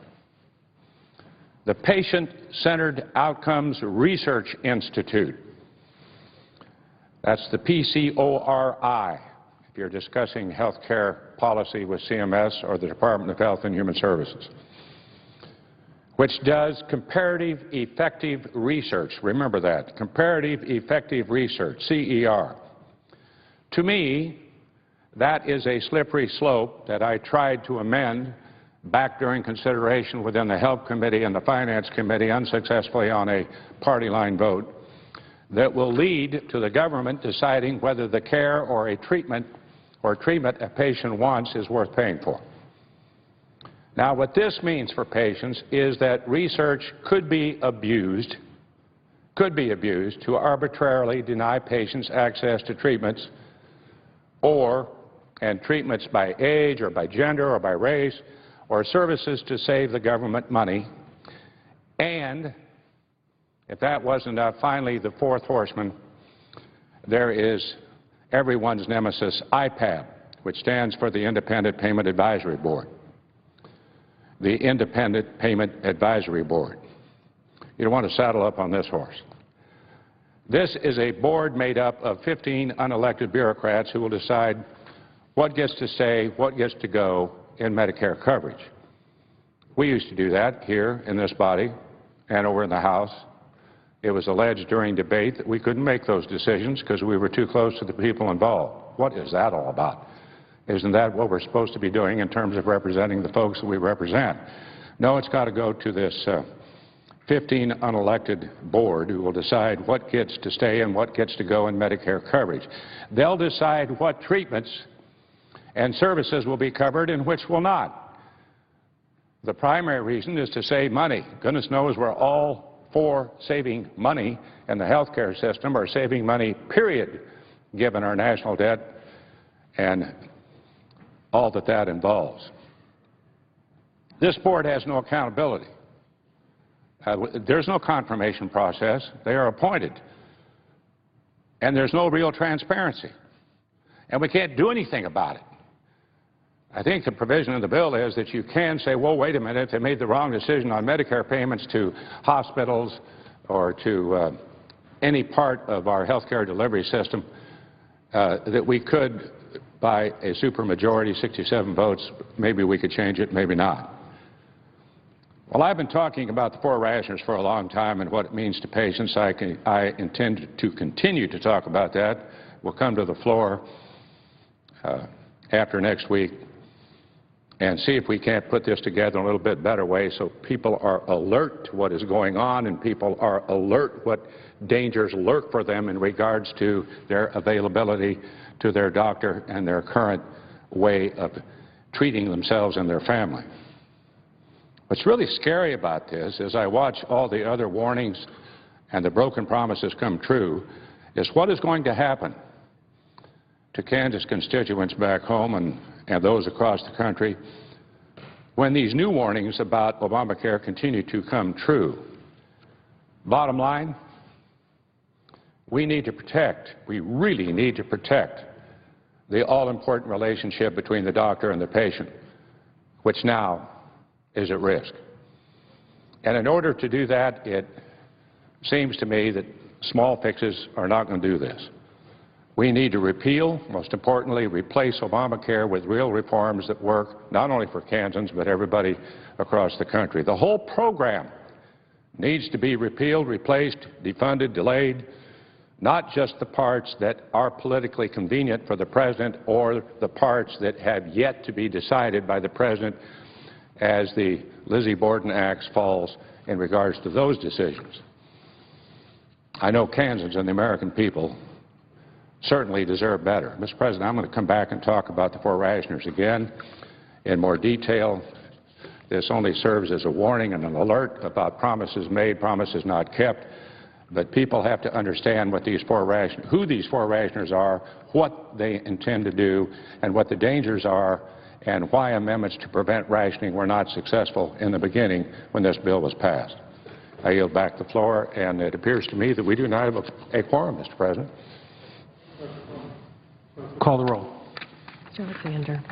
The Patient-Centered Outcomes Research Institute. That's the PCORI, if you're discussing health care policy with CMS or the Department of Health and Human Services, which does comparative effective research. Remember that, comparative effective research, CER. To me, that is a slippery slope that I tried to amend back during consideration within the Health Committee and the Finance Committee unsuccessfully on a party line vote that will lead to the government deciding whether the care or treatment a patient wants is worth paying for. Now, what this means for patients is that research could be abused to arbitrarily deny patients access to treatments and treatments by age or by gender or by race or services to save the government money. And if that wasn't enough, finally, the fourth horseman, there is everyone's nemesis, IPAB, which stands for the Independent Payment Advisory Board. The Independent Payment Advisory Board. You don't want to saddle up on this horse. This is a board made up of 15 unelected bureaucrats who will decide what gets to stay, what gets to go in Medicare coverage. We used to do that here in this body and over in the House. It was alleged during debate that we couldn't make those decisions because we were too close to the people involved. What is that all about? Isn't that what we're supposed to be doing in terms of representing the folks that we represent? No, it's got to go to this 15 unelected board who will decide what gets to stay and what gets to go in Medicare coverage. They'll decide what treatments and services will be covered and which will not. The primary reason is to save money. Goodness knows we're all for saving money in the health care system, or saving money, period, given our national debt and all that that involves. This board has no accountability. There's no confirmation process. They are appointed. And there's no real transparency. And we can't do anything about it. I think the provision in the bill is that you can say, well, wait a minute, they made the wrong decision on Medicare payments to hospitals or to any part of our health care delivery system, that we could, by a supermajority, 67 votes, maybe we could change it, maybe not. Well, I've been talking about the four rationers for a long time and what it means to patients. I intend to continue to talk about that. We'll come to the floor after next week and see if we can't put this together in a little bit better way so people are alert to what is going on and people are alert what dangers lurk for them in regards to their availability to their doctor and their current way of treating themselves and their family. What's really scary about this, as I watch all the other warnings and the broken promises come true, is what is going to happen to Kansas constituents back home and those across the country when these new warnings about Obamacare continue to come true. Bottom line, we need to protect, we really need to protect the all-important relationship between the doctor and the patient, which now is at risk. And in order to do that, it seems to me that small fixes are not going to do this. We need to repeal, most importantly, replace Obamacare with real reforms that work not only for Kansans but everybody across the country. The whole program needs to be repealed, replaced, defunded, delayed, not just the parts that are politically convenient for the President or the parts that have yet to be decided by the President as the Lizzie Borden axe falls in regards to those decisions. I know Kansans and the American people certainly deserve better. Mr. President, I'm going to come back and talk about the four rationers again in more detail. This only serves as a warning and an alert about promises made, promises not kept. But people have to understand what these who these four rationers are, what they intend to do, and what the dangers are, and why amendments to prevent rationing were not successful in the beginning when this bill was passed. I yield back the floor, and it appears to me that we do not have a quorum, Mr. President. Call the roll. Mr. Alexander.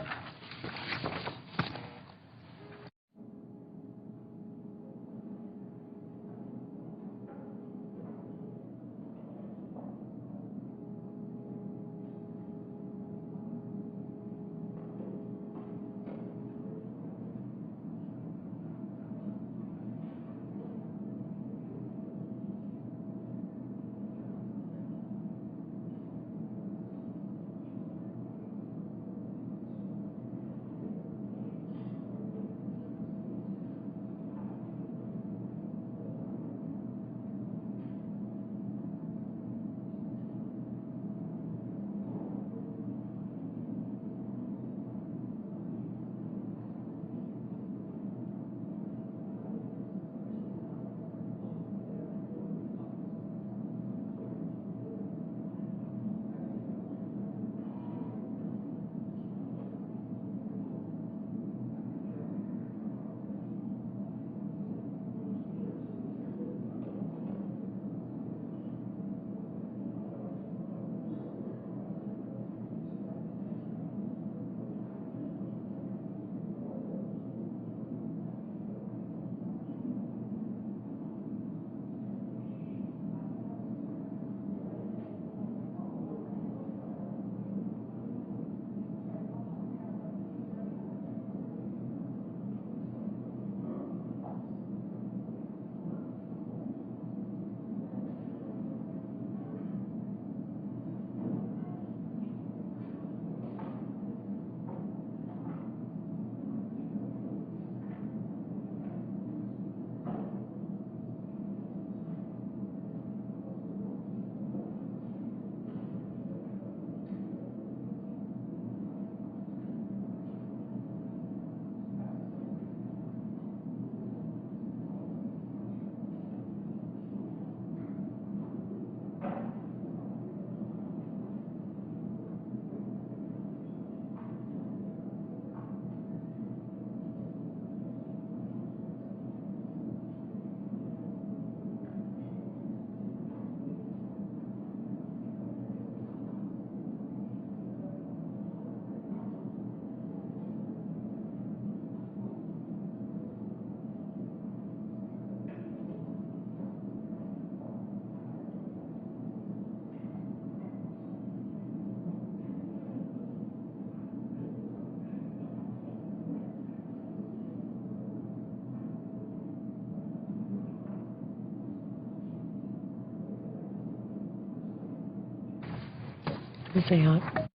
Say aye.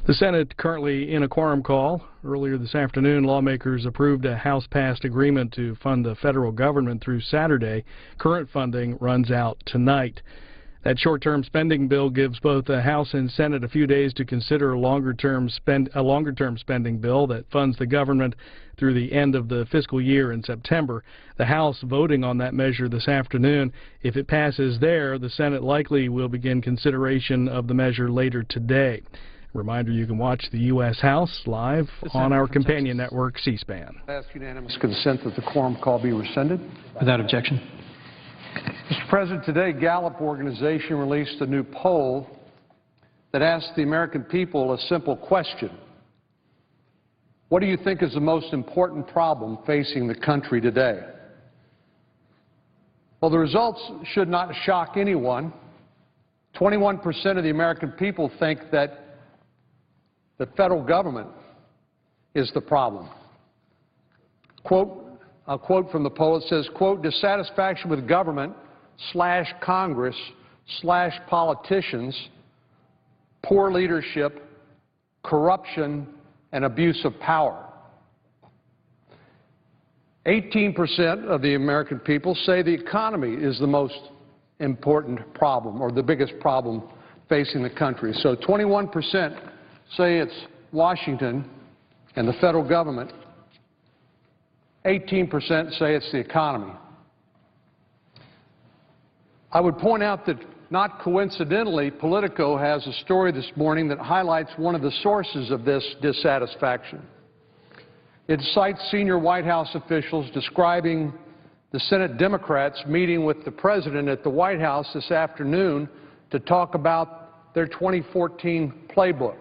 The Senate currently in a quorum call. Earlier this afternoon, lawmakers approved a House-passed agreement to fund the federal government through Saturday. Current funding runs out tonight. That short-term spending bill gives both the House and Senate a few days to consider a longer-term spending bill that funds the government through the end of the fiscal year in September. The House voting on that measure this afternoon. If it passes there, the Senate likely will begin consideration of the measure later today. Reminder, you can watch the U.S. House live on our companion network, C-SPAN. I ask unanimous consent that the quorum call be rescinded. Without objection. Mr. President, today Gallup organization released a new poll that asked the American people a simple question. What do you think is the most important problem facing the country today? Well, the results should not shock anyone. 21% of the American people think that the federal government is the problem. Quote, I'll quote from the poll. It says, quote, dissatisfaction with government / Congress / politicians, poor leadership, corruption, and abuse of power. 18% of the American people say the economy is the most important problem or the biggest problem facing the country. So 21% say it's Washington and the federal government. 18% say it's the economy. I would point out that, not coincidentally, Politico has a story this morning that highlights one of the sources of this dissatisfaction. It cites senior White House officials describing the Senate Democrats meeting with the President at the White House this afternoon to talk about their 2014 playbook.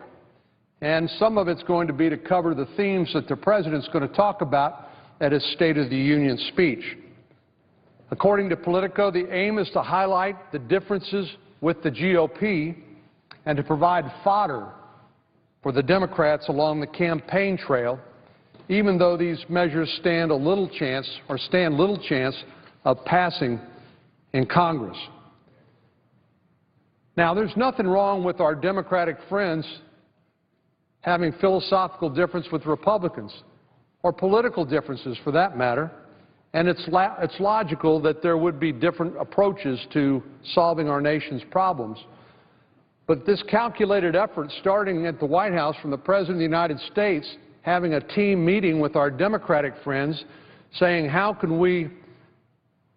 And some of it's going to be to cover the themes that the President's going to talk about at his State of the Union speech. According to Politico, the aim is to highlight the differences with the GOP and to provide fodder for the Democrats along the campaign trail, even though these measures stand little chance of passing in Congress. Now, there's nothing wrong with our Democratic friends having philosophical difference with Republicans, or political differences for that matter, and it's logical that there would be different approaches to solving our nation's problems. But this calculated effort starting at the White House from the President of the United States, having a team meeting with our Democratic friends, saying how can we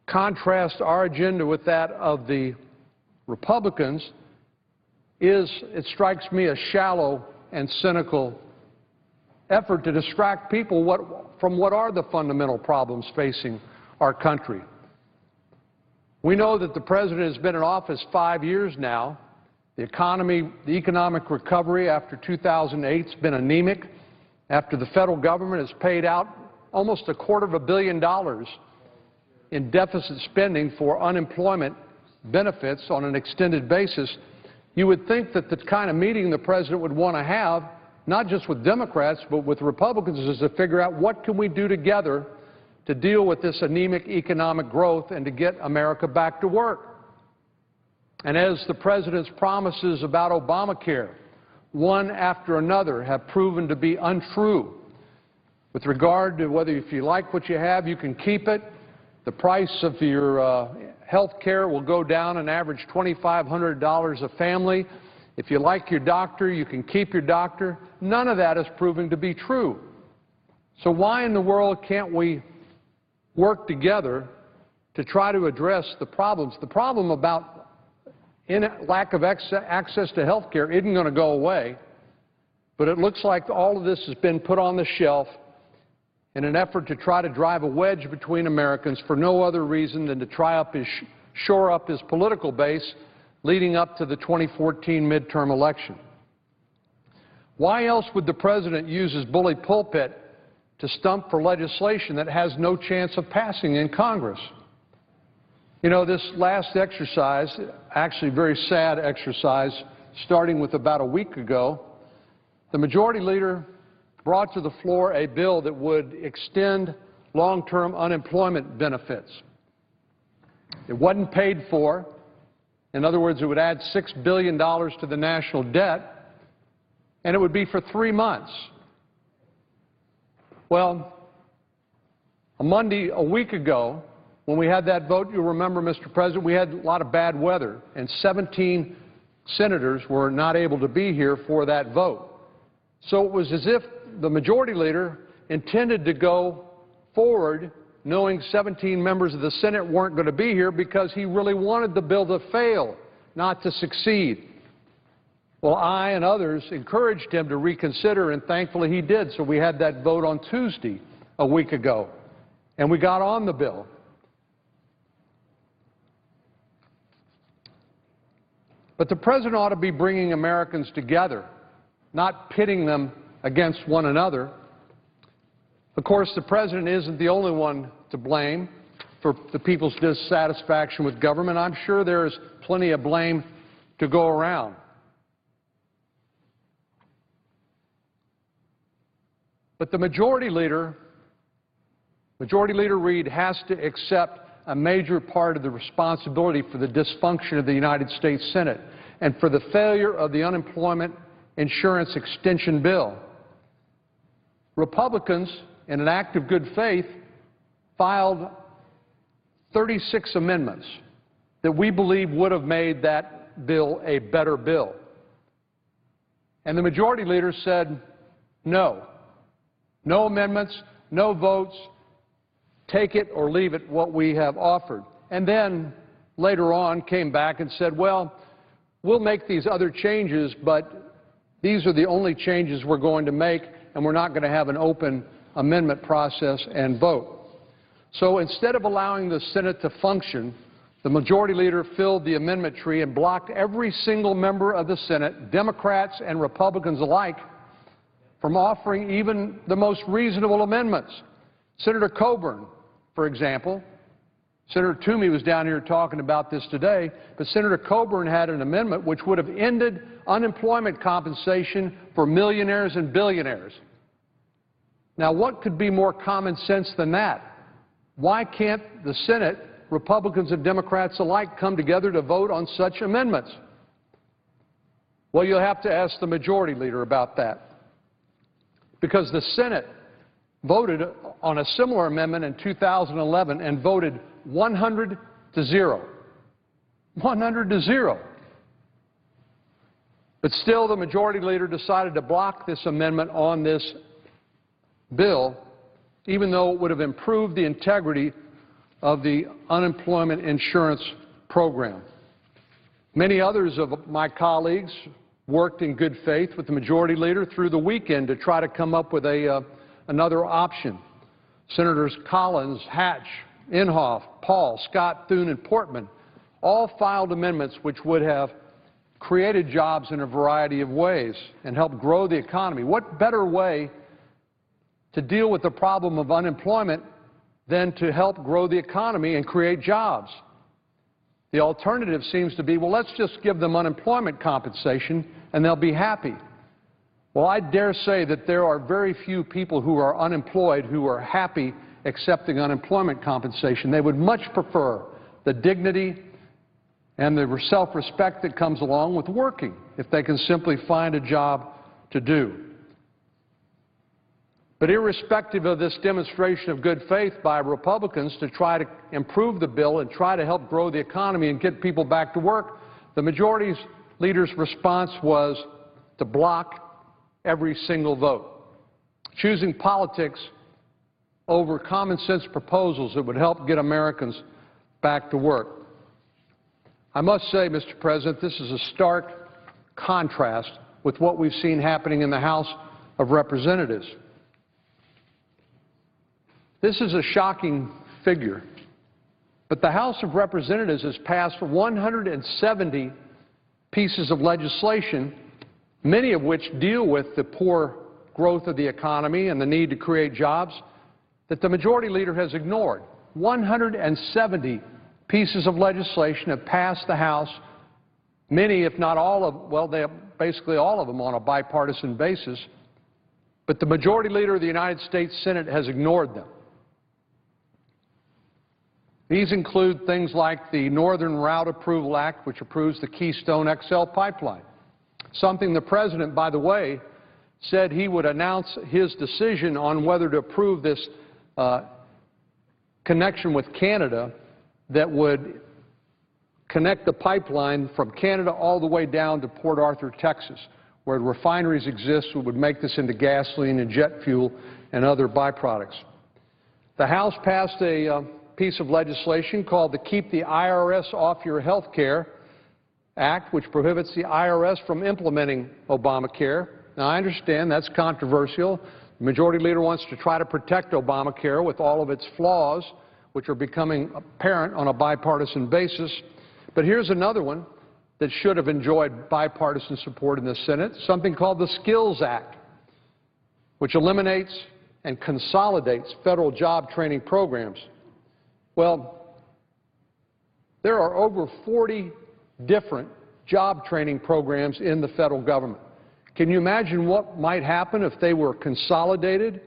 contrast our agenda with that of the Republicans, it strikes me, a shallow and cynical effort to distract people from what are the fundamental problems facing our country. We know that the President has been in office 5 years now. The economic recovery after 2008 has been anemic, after the federal government has paid out almost $250 million in deficit spending for unemployment benefits on an extended basis. You would think that the kind of meeting the President would want to have, not just with Democrats, but with Republicans, is to figure out what can we do together to deal with this anemic economic growth and to get America back to work. And as the President's promises about Obamacare, one after another, have proven to be untrue with regard to whether if you like what you have, you can keep it, the price of your health care will go down an average $2,500 a family. If you like your doctor, you can keep your doctor. None of that is proving to be true. So why in the world can't we work together to try to address the problems? The problem about lack of access to health care isn't going to go away, but it looks like all of this has been put on the shelf in an effort to try to drive a wedge between Americans for no other reason than to shore up his political base leading up to the 2014 midterm election. Why else would the President use his bully pulpit to stump for legislation that has no chance of passing in Congress? You know, this last exercise, actually very sad exercise, starting with about a week ago, the Majority Leader brought to the floor a bill that would extend long-term unemployment benefits. It wasn't paid for. In other words, it would add $6 billion to the national debt, and it would be for 3 months. Well, a week ago, when we had that vote, you'll remember, Mr. President, we had a lot of bad weather, and 17 senators were not able to be here for that vote. So it was as if the Majority Leader intended to go forward knowing 17 members of the Senate weren't going to be here because he really wanted the bill to fail, not to succeed. Well, I and others encouraged him to reconsider, and thankfully he did. So we had that vote on Tuesday a week ago, and we got on the bill. But the President ought to be bringing Americans together, not pitting them against one another. Of course, the President isn't the only one to blame for the people's dissatisfaction with government. I'm sure there's plenty of blame to go around. But the Majority Leader Reid, has to accept a major part of the responsibility for the dysfunction of the United States Senate and for the failure of the unemployment insurance extension bill. Republicans, in an act of good faith, filed 36 amendments that we believe would have made that bill a better bill. And the Majority Leader said, no. No amendments, no votes, take it or leave it, what we have offered. And then later on came back and said, well, we'll make these other changes, but these are the only changes we're going to make, and we're not going to have an open amendment process and vote. So instead of allowing the Senate to function, the Majority Leader filled the amendment tree and blocked every single member of the Senate, Democrats and Republicans alike, from offering even the most reasonable amendments. Senator Coburn, for example, Senator Toomey was down here talking about this today, but Senator Coburn had an amendment which would have ended unemployment compensation for millionaires and billionaires. Now, what could be more common sense than that? Why can't the Senate, Republicans and Democrats alike, come together to vote on such amendments? Well, you'll have to ask the Majority Leader about that, because the Senate voted on a similar amendment in 2011 and voted 100 to 0. 100 to 0. But still, the Majority Leader decided to block this amendment on this bill, even though it would have improved the integrity of the unemployment insurance program. Many others of my colleagues worked in good faith with the Majority Leader through the weekend to try to come up with another option. Senators Collins, Hatch, Inhofe, Paul, Scott, Thune, and Portman all filed amendments which would have created jobs in a variety of ways and helped grow the economy. What better way to deal with the problem of unemployment than to help grow the economy and create jobs? The alternative seems to be, well, let's just give them unemployment compensation and they'll be happy. Well, I dare say that there are very few people who are unemployed who are happy accepting unemployment compensation. They would much prefer the dignity and the self-respect that comes along with working if they can simply find a job to do. But irrespective of this demonstration of good faith by Republicans to try to improve the bill and try to help grow the economy and get people back to work, the majority leader's response was to block every single vote, choosing politics over common sense proposals that would help get Americans back to work. I must say, Mr. President, this is a stark contrast with what we've seen happening in the House of Representatives. This is a shocking figure, but the House of Representatives has passed 170 pieces of legislation, many of which deal with the poor growth of the economy and the need to create jobs, that the majority leader has ignored. 170 pieces of legislation have passed the House, many, if not all of, well, basically all of them on a bipartisan basis, but the majority leader of the United States Senate has ignored them. These include things like the Northern Route Approval Act, which approves the Keystone XL pipeline, something the President, by the way, said he would announce his decision on whether to approve this connection with Canada that would connect the pipeline from Canada all the way down to Port Arthur, Texas, where refineries exist that would make this into gasoline and jet fuel and other byproducts. The House passed a piece of legislation called the Keep the IRS Off Your Health Care Act, which prohibits the IRS from implementing Obamacare. Now, I understand that's controversial. The majority leader wants to try to protect Obamacare with all of its flaws, which are becoming apparent on a bipartisan basis. But here's another one that should have enjoyed bipartisan support in the Senate, something called the Skills Act, which eliminates and consolidates federal job training programs. Well, there are over 40 different job training programs in the federal government. Can you imagine what might happen if they were consolidated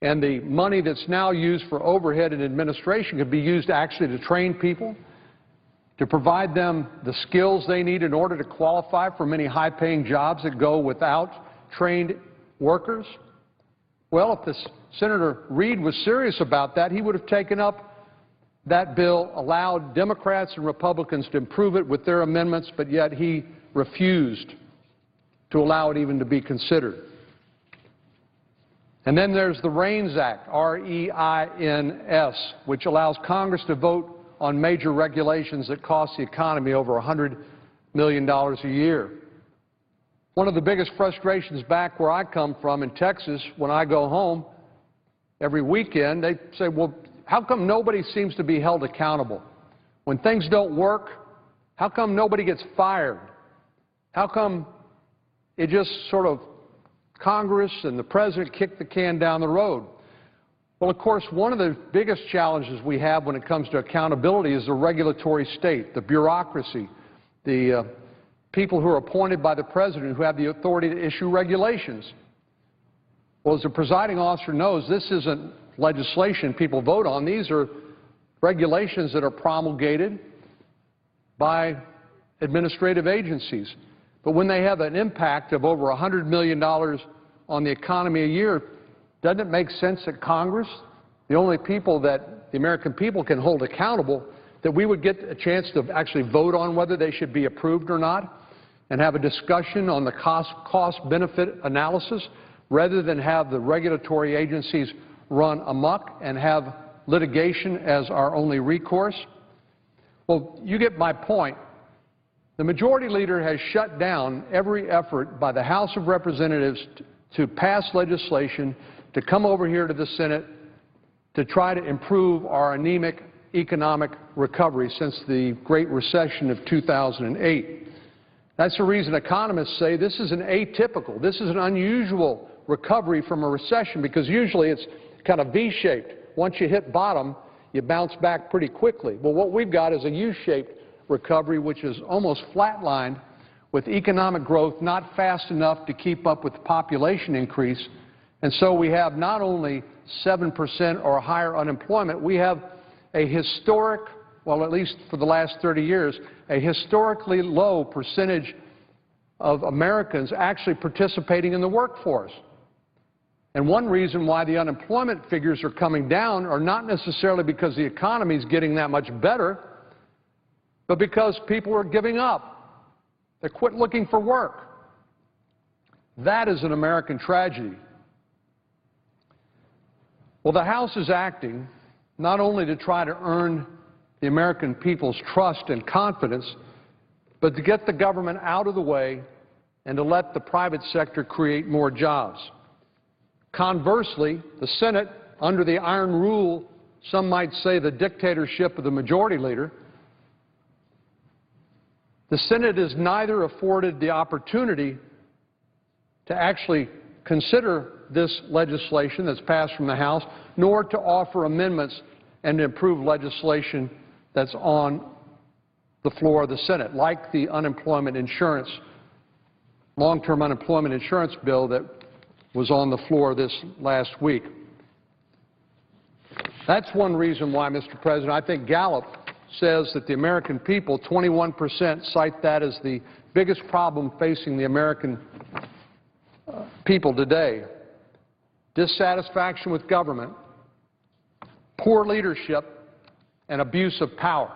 and the money that's now used for overhead and administration could be used actually to train people, to provide them the skills they need in order to qualify for many high-paying jobs that go without trained workers? Well, if Senator Reid was serious about that, he would have taken up that bill, allowed Democrats and Republicans to improve it with their amendments, but yet he refused to allow it even to be considered. And then there's the REINS Act, R-E-I-N-S, which allows Congress to vote on major regulations that cost the economy over $100 million a year. One of the biggest frustrations back where I come from in Texas, when I go home every weekend, they say, well, how come nobody seems to be held accountable? When things don't work, how come nobody gets fired? How come it just sort of Congress and the President kick the can down the road? Well, of course, one of the biggest challenges we have when it comes to accountability is the regulatory state, the bureaucracy, the people who are appointed by the President who have the authority to issue regulations. Well, as the presiding officer knows, this isn't legislation people vote on. These are regulations that are promulgated by administrative agencies. But when they have an impact of over $100 million on the economy a year, doesn't it make sense that Congress, the only people that the American people can hold accountable, that we would get a chance to actually vote on whether they should be approved or not and have a discussion on the cost-benefit analysis rather than have the regulatory agencies run amok and have litigation as our only recourse? Well, you get my point. The majority leader has shut down every effort by the House of Representatives to pass legislation to come over here to the Senate to try to improve our anemic economic recovery since the Great Recession of 2008. That's the reason economists say this is an atypical, this is an unusual recovery from a recession, because usually it's kind of V-shaped. Once you hit bottom, you bounce back pretty quickly. Well, what we've got is a U-shaped recovery, which is almost flatlined, with economic growth not fast enough to keep up with the population increase. And so we have not only 7% or higher unemployment, we have a historic, well, at least for the last 30 years, a historically low percentage of Americans actually participating in the workforce. And And one reason why the unemployment figures are coming down are not necessarily because the economy is getting that much better, but because people are giving up. They quit looking for work. That is an American tragedy. Well, the House is acting not only to try to earn the American people's trust and confidence, but to get the government out of the way and to let the private sector create more jobs. Conversely, the Senate, under the iron rule, some might say the dictatorship of the majority leader, the Senate is neither afforded the opportunity to actually consider this legislation that's passed from the House, nor to offer amendments and to improve legislation that's on the floor of the Senate, like the unemployment insurance, long-term unemployment insurance bill that was on the floor this last week. That's one reason why, Mr. President, I think Gallup says that the American people, 21%, cite that as the biggest problem facing the American people today. Dissatisfaction with government, poor leadership, and abuse of power.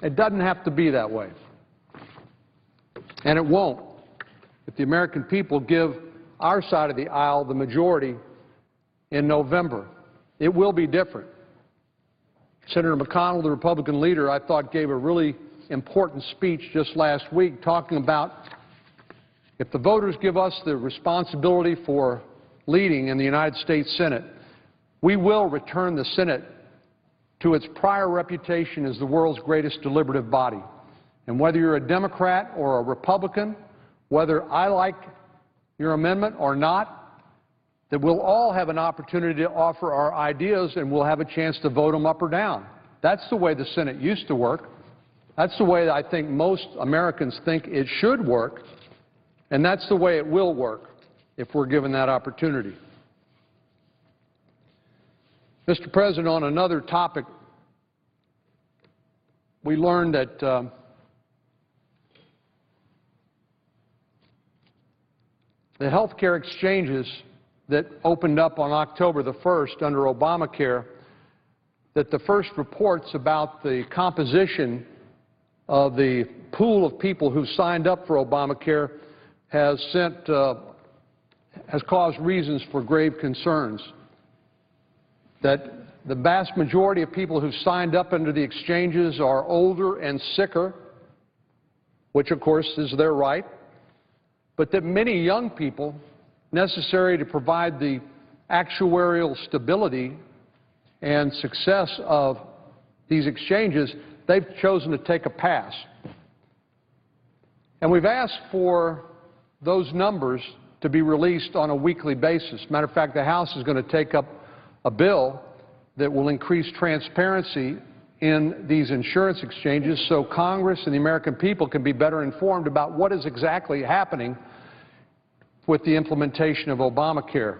It doesn't have to be that way. And it won't. If the American people give our side of the aisle the majority in November, it will be different. Senator McConnell, the Republican leader, I thought gave a really important speech just last week talking about if the voters give us the responsibility for leading in the United States Senate, we will return the Senate to its prior reputation as the world's greatest deliberative body. And whether you're a Democrat or a Republican, whether I like your amendment or not, that we'll all have an opportunity to offer our ideas and we'll have a chance to vote them up or down. That's the way the Senate used to work. That's the way I think most Americans think it should work, and that's the way it will work if we're given that opportunity. Mr. President, on another topic, we learned that the health care exchanges that opened up on October the 1st under Obamacare, that the first reports about the composition of the pool of people who signed up for Obamacare has caused reasons for grave concerns. That the vast majority of people who signed up under the exchanges are older and sicker, which of course is their right, but that many young people necessary to provide the actuarial stability and success of these exchanges, they've chosen to take a pass. And we've asked for those numbers to be released on a weekly basis. Matter of fact, the House is going to take up a bill that will increase transparency in these insurance exchanges so Congress and the American people can be better informed about what is exactly happening with the implementation of Obamacare.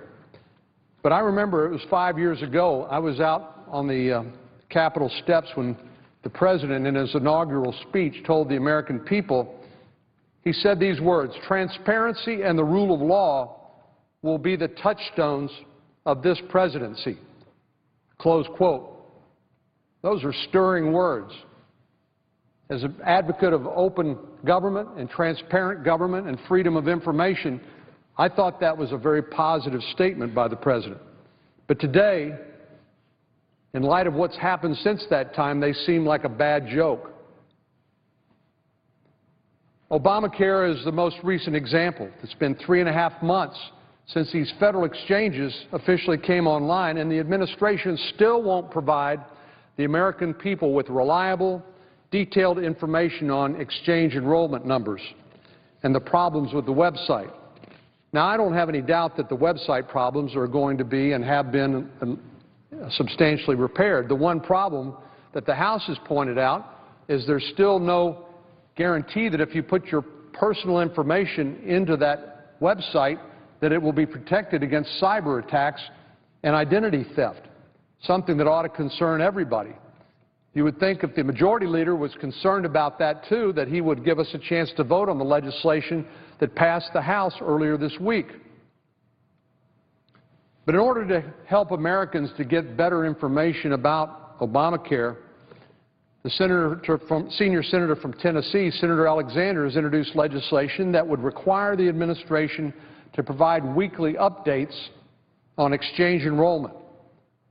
But I remember it was 5 years ago, I was out on the Capitol steps when the President in his inaugural speech told the American people, he said these words, "Transparency and the rule of law will be the touchstones of this presidency." Close quote. Those are stirring words. As an advocate of open government and transparent government and freedom of information, I thought that was a very positive statement by the President. But today, in light of what's happened since that time, they seem like a bad joke. Obamacare is the most recent example. It's been 3.5 months since these federal exchanges officially came online, and the administration still won't provide the American people with reliable, detailed information on exchange enrollment numbers and the problems with the website. Now, I don't have any doubt that the website problems are going to be and have been substantially repaired. The one problem that the House has pointed out is there's still no guarantee that if you put your personal information into that website, that it will be protected against cyber attacks and identity theft, something that ought to concern everybody. You would think if the majority leader was concerned about that too, that he would give us a chance to vote on the legislation that passed the House earlier this week. But in order to help Americans to get better information about Obamacare, the senior senator from Tennessee, Senator Alexander, has introduced legislation that would require the administration to provide weekly updates on exchange enrollment,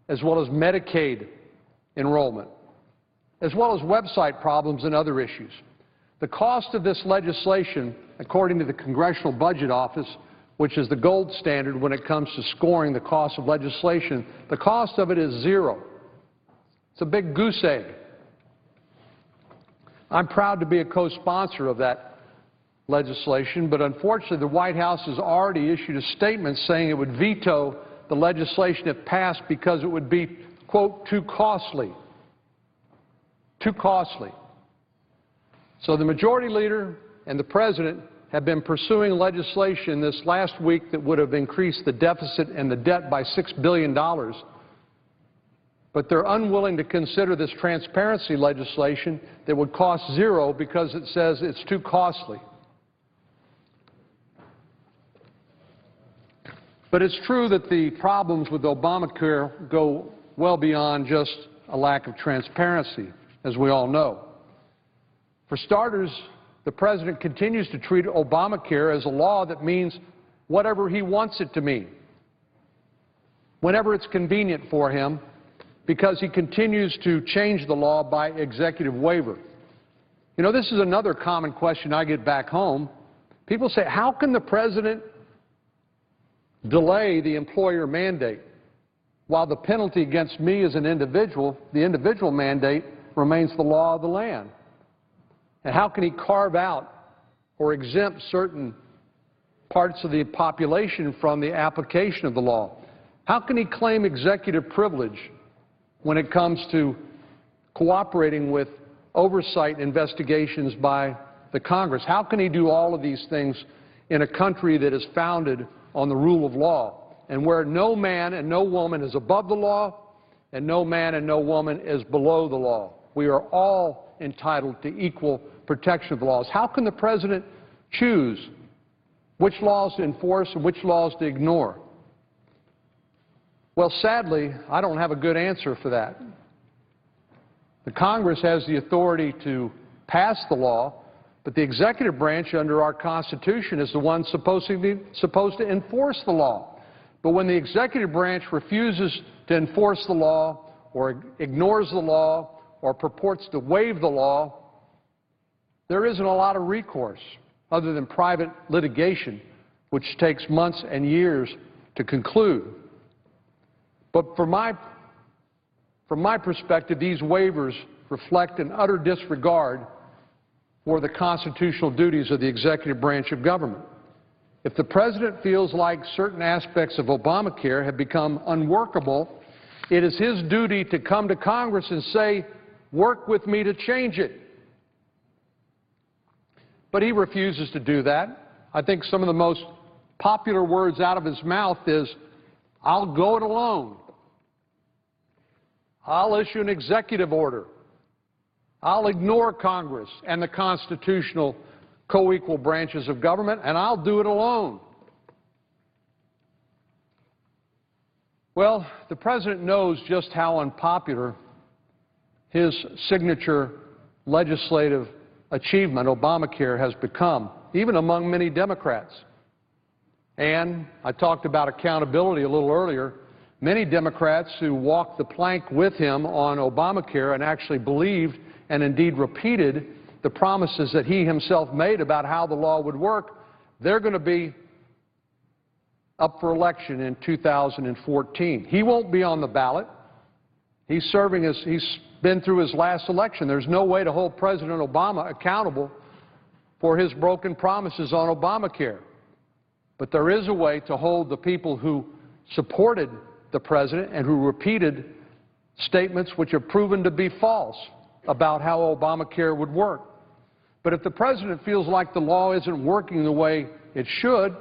as well as Medicaid enrollment, as well as website problems and other issues. The cost of this legislation, according to the Congressional Budget Office, which is the gold standard when it comes to scoring the cost of legislation, the cost of it is zero. It's a big goose egg. I'm proud to be a co-sponsor of that legislation, but unfortunately the White House has already issued a statement saying it would veto the legislation if passed because it would be, quote, too costly. Too costly. So the Majority Leader and the President have been pursuing legislation this last week that would have increased the deficit and the debt by $6 billion, but they're unwilling to consider this transparency legislation that would cost zero because it says it's too costly. But it's true that the problems with Obamacare go well beyond just a lack of transparency, as we all know. For starters, the President continues to treat Obamacare as a law that means whatever he wants it to mean, whenever it's convenient for him, because he continues to change the law by executive waiver. You know, this is another common question I get back home. People say, how can the President delay the employer mandate while the penalty against me as an individual, the individual mandate, remains the law of the land? And how can he carve out or exempt certain parts of the population from the application of the law? How can he claim executive privilege when it comes to cooperating with oversight investigations by the Congress? How can he do all of these things in a country that is founded on the rule of law and where no man and no woman is above the law and no man and no woman is below the law? We are all entitled to equal protection of the laws. How can the President choose which laws to enforce and which laws to ignore? Well, sadly, I don't have a good answer for that. The Congress has the authority to pass the law, but the executive branch under our Constitution is the one supposed to enforce the law. But when the executive branch refuses to enforce the law or ignores the law or purports to waive the law, there isn't a lot of recourse other than private litigation, which takes months and years to conclude. But from my perspective, these waivers reflect an utter disregard for the constitutional duties of the executive branch of government. If the President feels like certain aspects of Obamacare have become unworkable, it is his duty to come to Congress and say, work with me to change it. But he refuses to do that. I think some of the most popular words out of his mouth is, I'll go it alone. I'll issue an executive order. I'll ignore Congress and the constitutional co-equal branches of government, and I'll do it alone. Well, the President knows just how unpopular his signature legislative achievement, Obamacare, has become, even among many Democrats. And I talked about accountability a little earlier. Many Democrats who walked the plank with him on Obamacare and actually believed and indeed repeated the promises that he himself made about how the law would work, they're going to be up for election in 2014. He won't be on the ballot. He's been through his last election. There's no way to hold President Obama accountable for his broken promises on Obamacare. But there is a way to hold the people who supported the President and who repeated statements which have proven to be false about how Obamacare would work. But if the President feels like the law isn't working the way it should,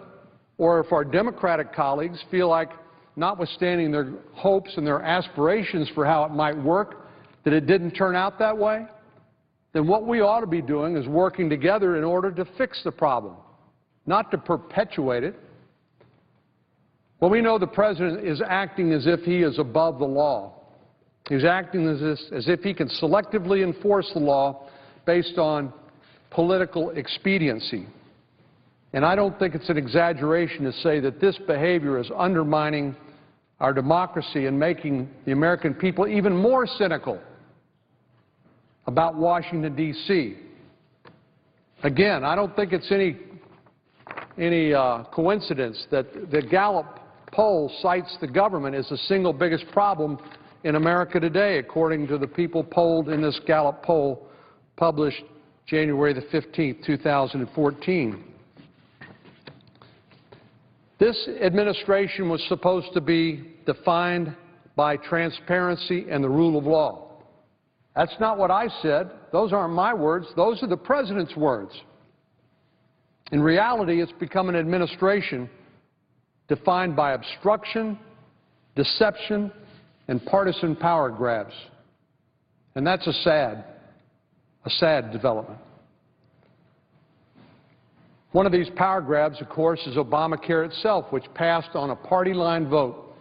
or if our Democratic colleagues feel like, notwithstanding their hopes and their aspirations for how it might work, that it didn't turn out that way, then what we ought to be doing is working together in order to fix the problem, not to perpetuate it. Well, we know the President is acting as if he is above the law. He's acting as if he can selectively enforce the law based on political expediency. And I don't think it's an exaggeration to say that this behavior is undermining our democracy and making the American people even more cynical about Washington, D.C. Again, I don't think it's any coincidence that the Gallup poll cites the government as the single biggest problem in America today, according to the people polled in this Gallup poll published January the 15th, 2014. This administration was supposed to be defined by transparency and the rule of law. That's not what I said. Those aren't my words. Those are the President's words. In reality, it's become an administration defined by obstruction, deception, and partisan power grabs. And that's a sad development. One of these power grabs, of course, is Obamacare itself, which passed on a party line vote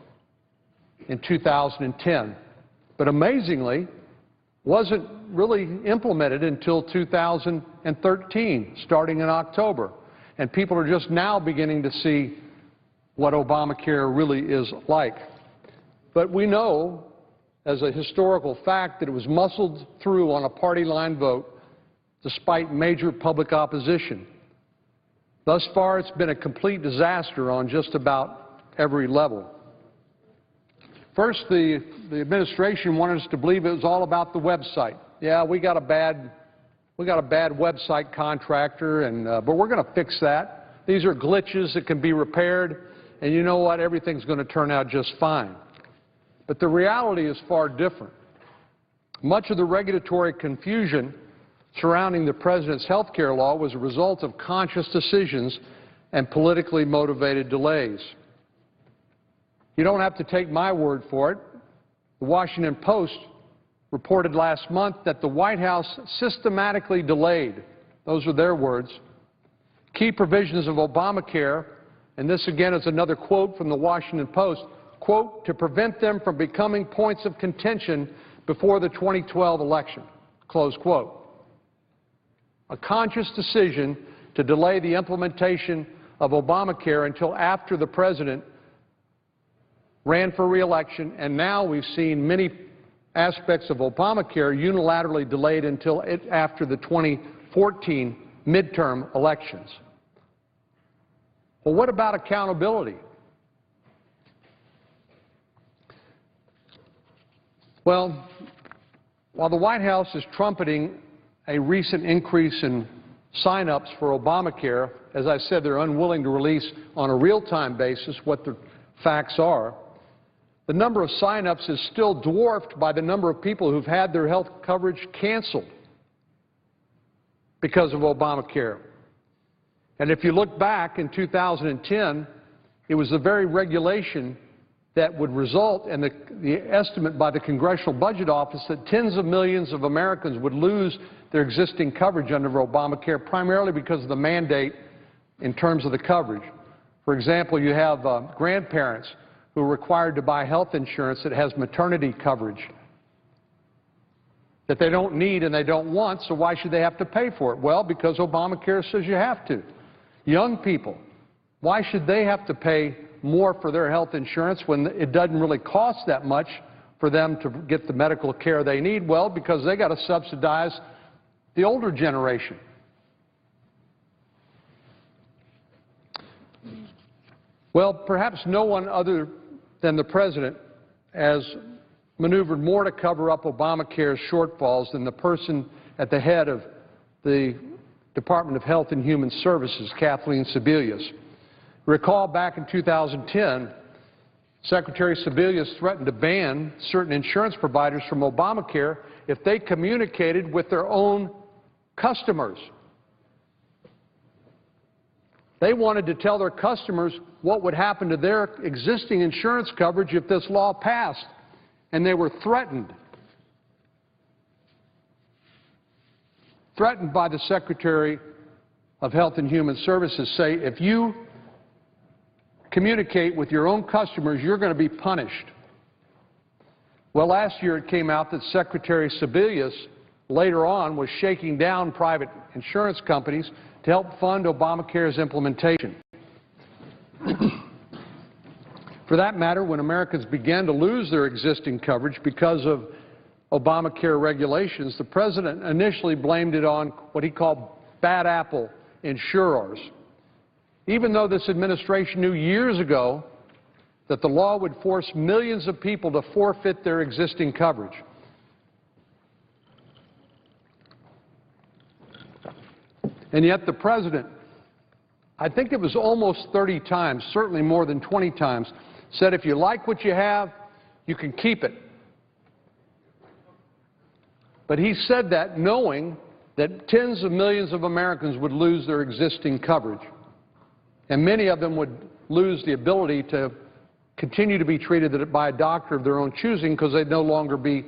in 2010. But amazingly, wasn't really implemented until 2013, starting in October. And people are just now beginning to see what Obamacare really is like. But we know, as a historical fact, that it was muscled through on a party line vote despite major public opposition. Thus far, it's been a complete disaster on just about every level. First, the administration wanted us to believe it was all about the website. Yeah, we got a bad website contractor, but we're going to fix that. These are glitches that can be repaired, and you know what? Everything's going to turn out just fine. But the reality is far different. Much of the regulatory confusion surrounding the President's health care law was a result of conscious decisions and politically motivated delays. You don't have to take my word for it. The Washington Post reported last month that the White House systematically delayed, those are their words, key provisions of Obamacare, and this again is another quote from the Washington Post, quote, to prevent them from becoming points of contention before the 2012 election, close quote. A conscious decision to delay the implementation of Obamacare until after the President ran for re-election, and now we've seen many aspects of Obamacare unilaterally delayed until after the 2014 midterm elections. Well, what about accountability? Well, while the White House is trumpeting a recent increase in sign-ups for Obamacare, as I said, they're unwilling to release on a real-time basis what the facts are. The number of sign-ups is still dwarfed by the number of people who've had their health coverage canceled because of Obamacare. And if you look back in 2010, it was the very regulation that would result in the estimate by the Congressional Budget Office that tens of millions of Americans would lose their existing coverage under Obamacare, primarily because of the mandate in terms of the coverage. For example, you have grandparents who are required to buy health insurance that has maternity coverage that they don't need and they don't want, so why should they have to pay for it? Well, because Obamacare says you have to. Young people, why should they have to pay more for their health insurance when it doesn't really cost that much for them to get the medical care they need? Well, because they got to subsidize the older generation. Well, perhaps no one other than the President has maneuvered more to cover up Obamacare's shortfalls than the person at the head of the Department of Health and Human Services, Kathleen Sebelius. Recall back in 2010, Secretary Sebelius threatened to ban certain insurance providers from Obamacare if they communicated with their own customers. They wanted to tell their customers what would happen to their existing insurance coverage if this law passed, and they were threatened by the Secretary of Health and Human Services, say, if you communicate with your own customers, you're going to be punished. Well, last year it came out that Secretary Sebelius later on was shaking down private insurance companies to help fund Obamacare's implementation. For that matter, when Americans began to lose their existing coverage because of Obamacare regulations, the President initially blamed it on what he called bad apple insurers, even though this administration knew years ago that the law would force millions of people to forfeit their existing coverage. And yet the President, I think it was almost 30 times, certainly more than 20 times, said if you like what you have, you can keep it. But he said that knowing that tens of millions of Americans would lose their existing coverage, and many of them would lose the ability to continue to be treated by a doctor of their own choosing because they'd no longer be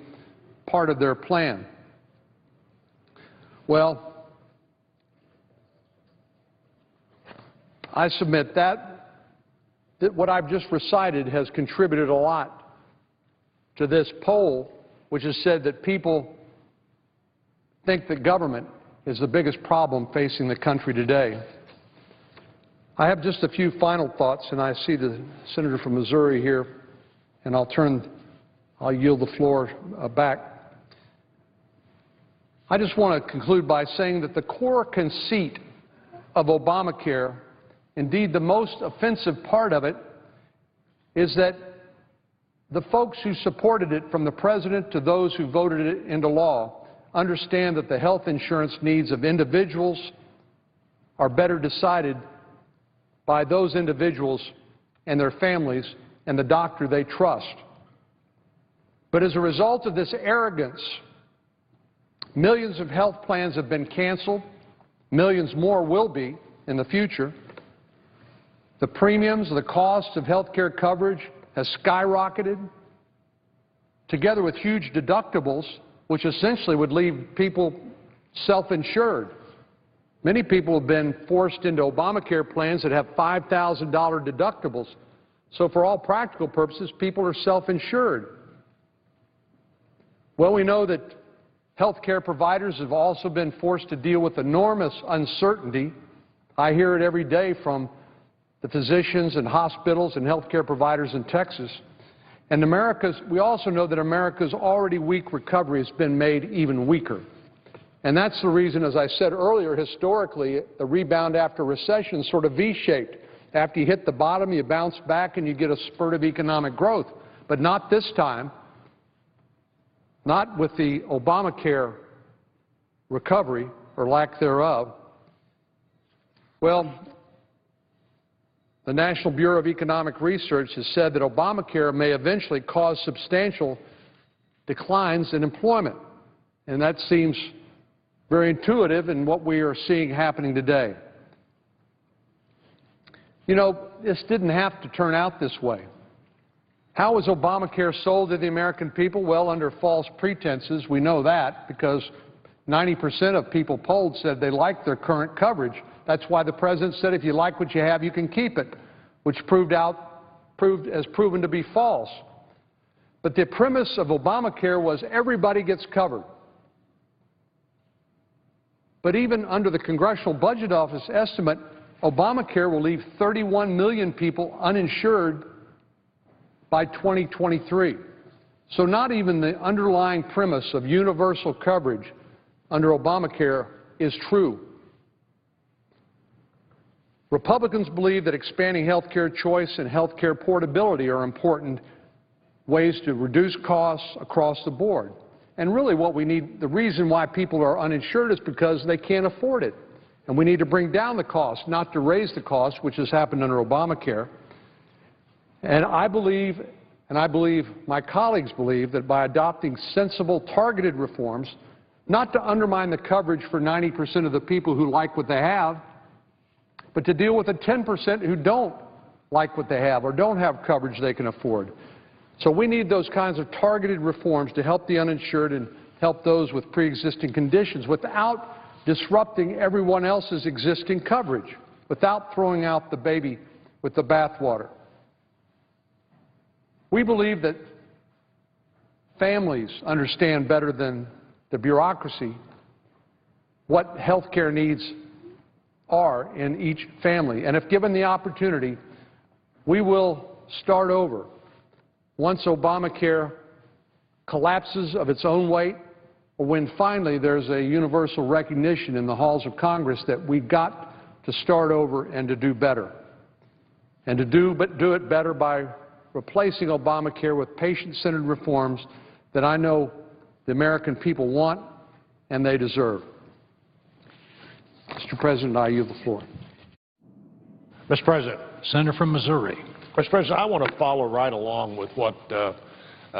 part of their plan. Well, I submit that what I've just recited has contributed a lot to this poll, which has said that people think that government is the biggest problem facing the country today. I have just a few final thoughts, and I see the senator from Missouri here, and I'll yield the floor back. I just want to conclude by saying that the core conceit of Obamacare, indeed the most offensive part of it, is that the folks who supported it, from the President to those who voted it into law, understand that the health insurance needs of individuals are better decided by those individuals and their families and the doctor they trust. But as a result of this arrogance, millions of health plans have been canceled. Millions more will be in the future. The premiums, the cost of health care coverage has skyrocketed, together with huge deductibles, which essentially would leave people self-insured. Many people have been forced into Obamacare plans that have $5,000 deductibles. So for all practical purposes, people are self-insured. Well, we know that health care providers have also been forced to deal with enormous uncertainty. I hear it every day from the physicians and hospitals and health care providers in Texas. And we also know that America's already weak recovery has been made even weaker. And that's the reason, as I said earlier, historically, the rebound after recession is sort of V-shaped. After you hit the bottom, you bounce back and you get a spurt of economic growth. But not this time, not with the Obamacare recovery, or lack thereof. Well, the National Bureau of Economic Research has said that Obamacare may eventually cause substantial declines in employment. And that seems very intuitive in what we are seeing happening today. You know, this didn't have to turn out this way. How was Obamacare sold to the American people? Well, under false pretenses. We know that because 90% of people polled said they liked their current coverage. That's why the President said if you like what you have, you can keep it, which has proven to be false. But the premise of Obamacare was everybody gets covered. But even under the Congressional Budget Office estimate, Obamacare will leave 31 million people uninsured by 2023. So not even the underlying premise of universal coverage under Obamacare is true. Republicans believe that expanding health care choice and health care portability are important ways to reduce costs across the board. And really what we need, the reason why people are uninsured is because they can't afford it. And we need to bring down the cost, not to raise the cost, which has happened under Obamacare. And I believe my colleagues believe, that by adopting sensible, targeted reforms, not to undermine the coverage for 90% of the people who like what they have, but to deal with the 10% who don't like what they have or don't have coverage they can afford. So we need those kinds of targeted reforms to help the uninsured and help those with pre-existing conditions without disrupting everyone else's existing coverage, without throwing out the baby with the bathwater. We believe that families understand better than the bureaucracy what health care needs are in each family. And if given the opportunity, we will start over once Obamacare collapses of its own weight, or when finally there's a universal recognition in the halls of Congress that we've got to start over and to do better. And to do it better by replacing Obamacare with patient-centered reforms that I know the American people want and they deserve. Mr. President, I yield the floor. Mr. President. Senator from Missouri. Mr. President, I want to follow right along with what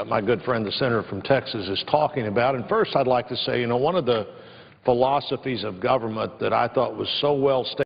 my good friend, the senator from Texas, is talking about. And first, I'd like to say, one of the philosophies of government that I thought was so well stated